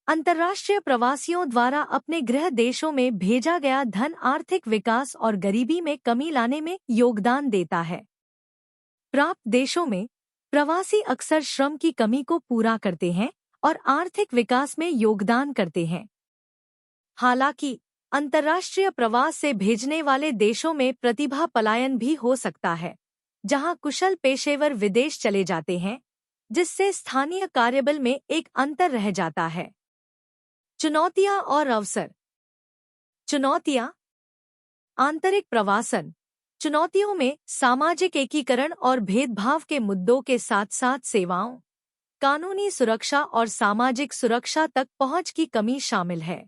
अंतर्राष्ट्रीय प्रवासियों द्वारा अपने गृह देशों में भेजा गया धन आर्थिक विकास और गरीबी में कमी लाने में योगदान देता है। प्राप्त देशों में प्रवासी अक्सर श्रम की कमी को पूरा करते हैं और आर्थिक विकास में योगदान करते हैं। हालांकि अंतर्राष्ट्रीय प्रवास से भेजने वाले देशों में प्रतिभा पलायन भी हो सकता है, जहां कुशल पेशेवर विदेश चले जाते हैं, जिससे स्थानीय कार्यबल में एक अंतर रह जाता है। चुनौतियां और अवसर। चुनौतियां। आंतरिक प्रवासन चुनौतियों में सामाजिक एकीकरण और भेदभाव के मुद्दों के साथ साथ सेवाओं, कानूनी सुरक्षा और सामाजिक सुरक्षा तक पहुंच की कमी शामिल है।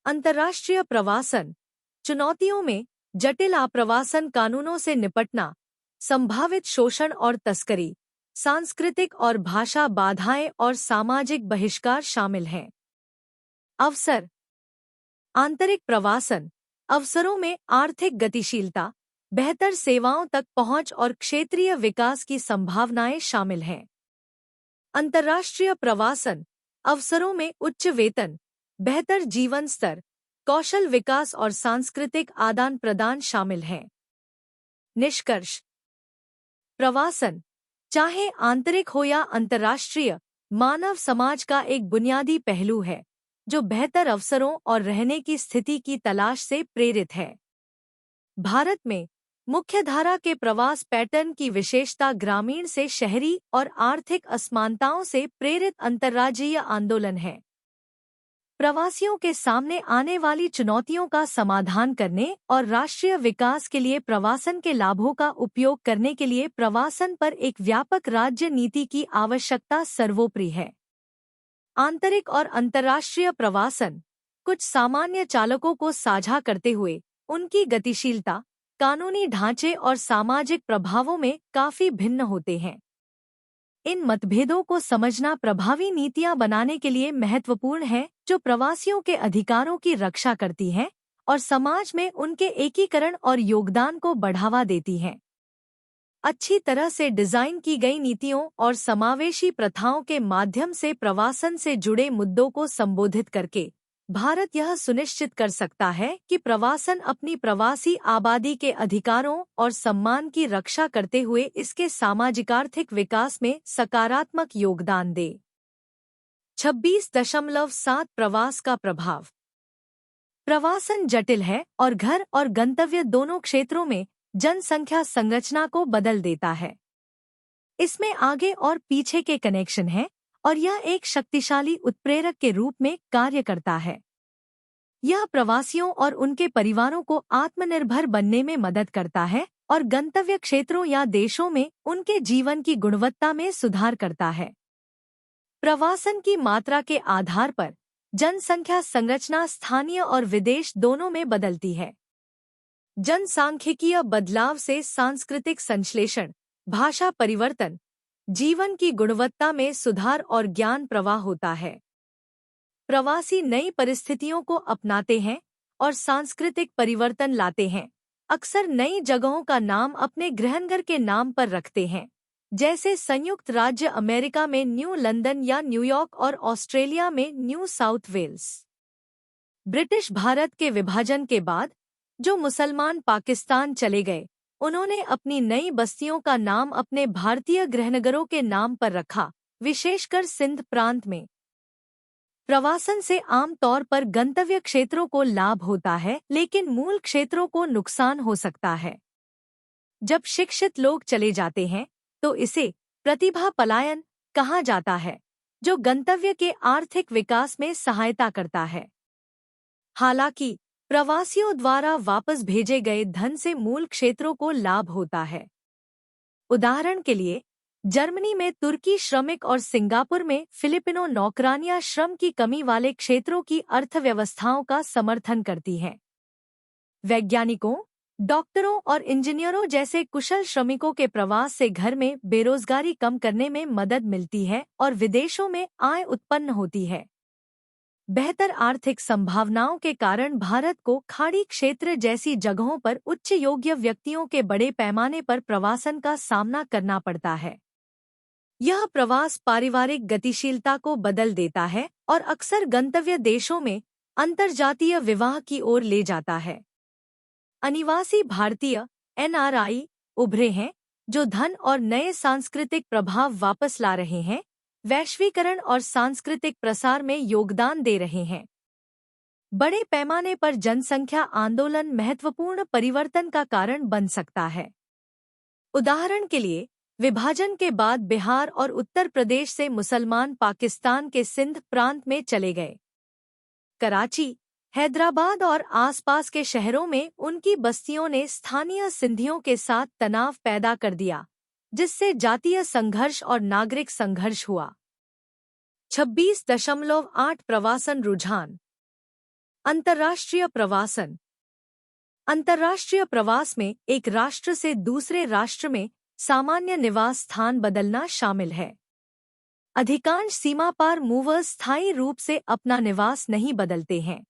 अंतर्राष्ट्रीय प्रवासन चुनौतियों में जटिल आप्रवासन कानूनों से निपटना, संभावित शोषण और तस्करी, सांस्कृतिक और भाषा बाधाएं और सामाजिक बहिष्कार शामिल हैं। अवसर। आंतरिक प्रवासन अवसरों में आर्थिक गतिशीलता, बेहतर सेवाओं तक पहुंच और क्षेत्रीय विकास की संभावनाएं शामिल हैं। अंतर्राष्ट्रीय प्रवासन अवसरों में उच्च वेतन, बेहतर जीवन स्तर, कौशल विकास और सांस्कृतिक आदान प्रदान शामिल हैं। निष्कर्ष। प्रवासन, चाहे आंतरिक हो या अंतर्राष्ट्रीय, मानव समाज का एक बुनियादी पहलू है जो बेहतर अवसरों और रहने की स्थिति की तलाश से प्रेरित है। भारत में मुख्यधारा के प्रवास पैटर्न की विशेषता ग्रामीण से शहरी और आर्थिक असमानताओं से प्रेरित अंतर्राज्यीय आंदोलन है। प्रवासियों के सामने आने वाली चुनौतियों का समाधान करने और राष्ट्रीय विकास के लिए प्रवासन के लाभों का उपयोग करने के लिए प्रवासन पर एक व्यापक राज्य नीति की आवश्यकता सर्वोपरि है। आंतरिक और अंतर्राष्ट्रीय प्रवासन कुछ सामान्य चालकों को साझा करते हुए उनकी गतिशीलता, कानूनी ढांचे और सामाजिक प्रभावों में काफी भिन्न होते हैं। इन मतभेदों को समझना प्रभावी नीतियां बनाने के लिए महत्वपूर्ण है, जो प्रवासियों के अधिकारों की रक्षा करती हैं और समाज में उनके एकीकरण और योगदान को बढ़ावा देती हैं। अच्छी तरह से डिजाइन की गई नीतियों और समावेशी प्रथाओं के माध्यम से प्रवासन से जुड़े मुद्दों को संबोधित करके भारत यह सुनिश्चित कर सकता है कि प्रवासन अपनी प्रवासी आबादी के अधिकारों और सम्मान की रक्षा करते हुए इसके सामाजिक-आर्थिक विकास में सकारात्मक योगदान दे। 26.7 प्रवास का प्रभाव। प्रवासन जटिल है और घर और गंतव्य दोनों क्षेत्रों में जनसंख्या संरचना को बदल देता है। इसमें आगे और पीछे के कनेक्शन हैं और यह एक शक्तिशाली उत्प्रेरक के रूप में कार्य करता है। यह प्रवासियों और उनके परिवारों को आत्मनिर्भर बनने में मदद करता है और गंतव्य क्षेत्रों या देशों में उनके जीवन की गुणवत्ता में सुधार करता है। प्रवासन की मात्रा के आधार पर जनसंख्या संरचना स्थानीय और विदेश दोनों में बदलती है। जनसांख्यिकीय बदलाव से सांस्कृतिक संश्लेषण, भाषा परिवर्तन, जीवन की गुणवत्ता में सुधार और ज्ञान प्रवाह होता है। प्रवासी नई परिस्थितियों को अपनाते हैं और सांस्कृतिक परिवर्तन लाते हैं। अक्सर नई जगहों का नाम अपने गृहनगर के नाम पर रखते हैं, जैसे संयुक्त राज्य अमेरिका में न्यू लंदन या न्यूयॉर्क और ऑस्ट्रेलिया में New South Wales. British Bharat के विभाजन के बाद जो मुसलमान पाकिस्तान चले गए, उन्होंने अपनी नई बस्तियों का नाम अपने भारतीय गृहनगरों के नाम पर रखा, विशेषकर सिंध प्रांत में। प्रवासन से आम तौर पर गंतव्य क्षेत्रों को लाभ होता है, लेकिन मूल क्षेत्रों को नुकसान हो सकता है। जब शिक्षित लोग चले जाते हैं तो इसे प्रतिभा पलायन कहा जाता है, जो गंतव्य के आर्थिक विकास में सहायता करता है। हालांकि प्रवासियों द्वारा वापस भेजे गए धन से मूल क्षेत्रों को लाभ होता है। उदाहरण के लिए, जर्मनी में तुर्की श्रमिक और सिंगापुर में फिलिपिनो नौकरानियां श्रम की कमी वाले क्षेत्रों की अर्थव्यवस्थाओं का समर्थन करती हैं। वैज्ञानिकों, डॉक्टरों और इंजीनियरों जैसे कुशल श्रमिकों के प्रवास से घर में बेरोजगारी कम करने में मदद मिलती है और विदेशों में आय उत्पन्न होती है। बेहतर आर्थिक संभावनाओं के कारण भारत को खाड़ी क्षेत्र जैसी जगहों पर उच्च योग्य व्यक्तियों के बड़े पैमाने पर प्रवासन का सामना करना पड़ता है। यह प्रवास पारिवारिक गतिशीलता को बदल देता है और अक्सर गंतव्य देशों में अंतर्जातीय विवाह की ओर ले जाता है। अनिवासी भारतीय (NRI) उभरे हैं, जो धन और नए सांस्कृतिक प्रभाव वापस ला रहे हैं, वैश्वीकरण और सांस्कृतिक प्रसार में योगदान दे रहे हैं। बड़े पैमाने पर जनसंख्या आंदोलन महत्वपूर्ण परिवर्तन का कारण बन सकता है। उदाहरण के लिए, विभाजन के बाद बिहार और उत्तर प्रदेश से मुसलमान पाकिस्तान के सिंध प्रांत में चले गए। कराची, हैदराबाद और आसपास के शहरों में उनकी बस्तियों ने स्थानीय सिंधियों के साथ तनाव पैदा कर दिया, जिससे जातीय संघर्ष और नागरिक संघर्ष हुआ। 26.8 प्रवासन रुझान। अंतर्राष्ट्रीय प्रवासन। अंतर्राष्ट्रीय प्रवास में एक राष्ट्र से दूसरे राष्ट्र में सामान्य निवास स्थान बदलना शामिल है। अधिकांश सीमा पार मूवर्स स्थायी रूप से अपना निवास नहीं बदलते हैं।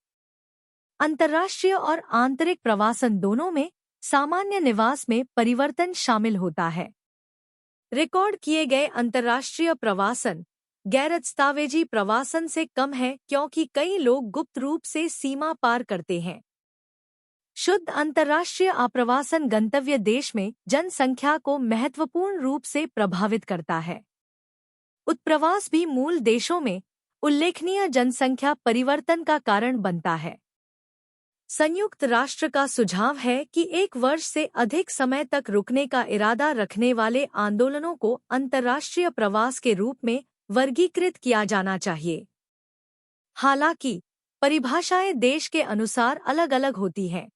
अंतर्राष्ट्रीय और आंतरिक प्रवासन दोनों में सामान्य निवास में परिवर्तन शामिल होता है। रिकॉर्ड किए गए अंतर्राष्ट्रीय प्रवासन गैर-दस्तावेजी प्रवासन से कम है, क्योंकि कई लोग गुप्त रूप से सीमा पार करते हैं। शुद्ध अंतर्राष्ट्रीय आप्रवासन गंतव्य देश में जनसंख्या को महत्वपूर्ण रूप से प्रभावित करता है। उत्प्रवास भी मूल देशों में उल्लेखनीय जनसंख्या परिवर्तन का कारण बनता है। संयुक्त राष्ट्र का सुझाव है कि 1 वर्ष से अधिक समय तक रुकने का इरादा रखने वाले आंदोलनों को अंतर्राष्ट्रीय प्रवास के रूप में वर्गीकृत किया जाना चाहिए। हालांकि परिभाषाएं देश के अनुसार अलग-अलग होती हैं।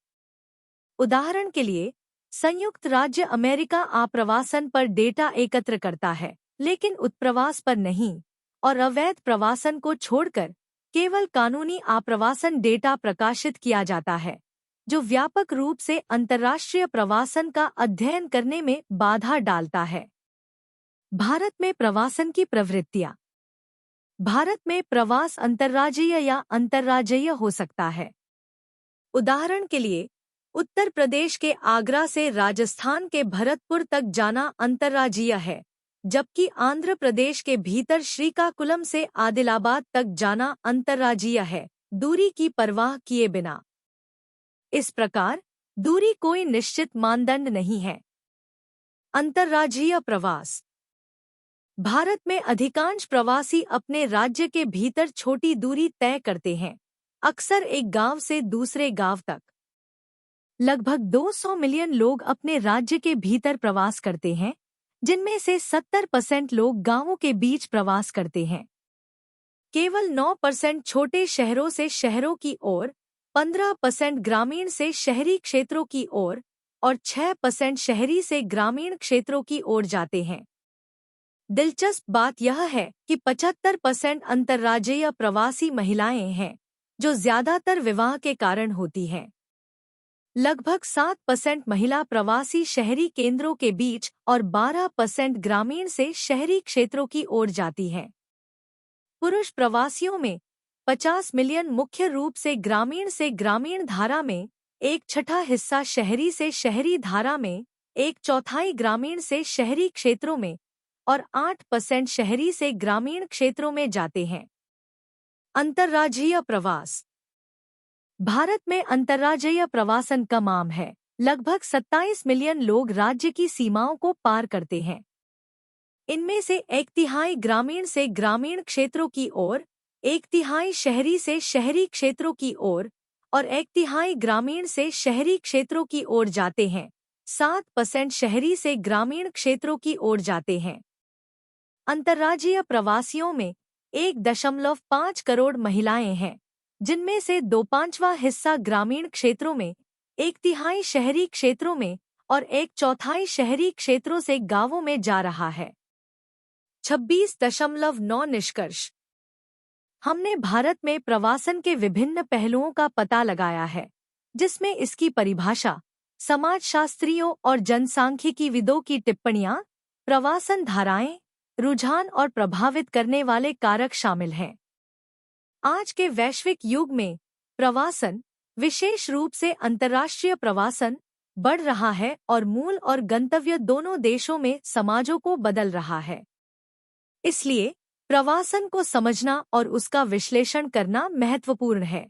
उदाहरण के लिए, संयुक्त राज्य अमेरिका आप्रवासन पर डेटा एकत्र करता है, लेकिन उत्प्रवास पर नहीं, और अवैध प्रवासन को छोड़कर केवल कानूनी आप्रवासन डेटा प्रकाशित किया जाता है, जो व्यापक रूप से अंतर्राष्ट्रीय प्रवासन का अध्ययन करने में बाधा डालता है। भारत में प्रवासन की प्रवृत्तियां। भारत में प्रवास अंतर्राज्यीय या अंतर्राज्यीय हो सकता है। उदाहरण के लिए, उत्तर प्रदेश के आगरा से राजस्थान के भरतपुर तक जाना अंतर्राज्यीय है, जबकि आंध्र प्रदेश के भीतर श्रीकाकुलम से आदिलाबाद तक जाना अंतर्राज्यीय है, दूरी की परवाह किए बिना। इस प्रकार दूरी कोई निश्चित मानदंड नहीं है। अंतर्राज्यीय प्रवास। भारत में अधिकांश प्रवासी अपने राज्य के भीतर छोटी दूरी तय करते हैं, अक्सर एक गांव से दूसरे गांव तक। लगभग 200 मिलियन लोग अपने राज्य के भीतर प्रवास करते हैं, जिनमें से 70% लोग गांवों के बीच प्रवास करते हैं। केवल 9% छोटे शहरों से शहरों की ओर, 15% ग्रामीण से शहरी क्षेत्रों की ओर और 6% शहरी से ग्रामीण क्षेत्रों की ओर जाते हैं। दिलचस्प बात यह है कि 75% अंतर्राज्यीय प्रवासी महिलाएं हैं, जो ज्यादातर विवाह के कारण होती हैं। लगभग 7% महिला प्रवासी शहरी केंद्रों के बीच और 12% ग्रामीण से शहरी क्षेत्रों की ओर जाती हैं। पुरुष प्रवासियों में 50 मिलियन मुख्य रूप से ग्रामीण धारा में, 1/6 हिस्सा शहरी से शहरी धारा में, 1/4 ग्रामीण से शहरी क्षेत्रों में और 8% शहरी से ग्रामीण क्षेत्रों में जाते हैं। अंतर्राज्यीय प्रवास। भारत में अंतर्राज्यीय प्रवासन कम आम है। लगभग 27 मिलियन लोग राज्य की सीमाओं को पार करते हैं। इनमें से एक तिहाई ग्रामीण से ग्रामीण क्षेत्रों की ओर, एक तिहाई शहरी से शहरी क्षेत्रों की ओर और एक तिहाई ग्रामीण से शहरी क्षेत्रों की ओर जाते हैं। 7% शहरी से ग्रामीण क्षेत्रों की ओर जाते हैं। अंतर्राज्यीय प्रवासियों में 1.5 करोड़ महिलाएं हैं, जिनमें से 2/5 हिस्सा ग्रामीण क्षेत्रों में, 1/3 शहरी क्षेत्रों में और 1/4 शहरी क्षेत्रों से गांवों में जा रहा है। 26.9 निष्कर्ष। हमने भारत में प्रवासन के विभिन्न पहलुओं का पता लगाया है, जिसमें इसकी परिभाषा, समाजशास्त्रियों और जनसांख्यिकीविदों की टिप्पणियां, प्रवासन धाराएं, रुझान और प्रभावित करने वाले कारक शामिल हैं। आज के वैश्विक युग में प्रवासन, विशेष रूप से अंतर्राष्ट्रीय प्रवासन, बढ़ रहा है और मूल और गंतव्य दोनों देशों में समाजों को बदल रहा है। इसलिए प्रवासन को समझना और उसका विश्लेषण करना महत्वपूर्ण है।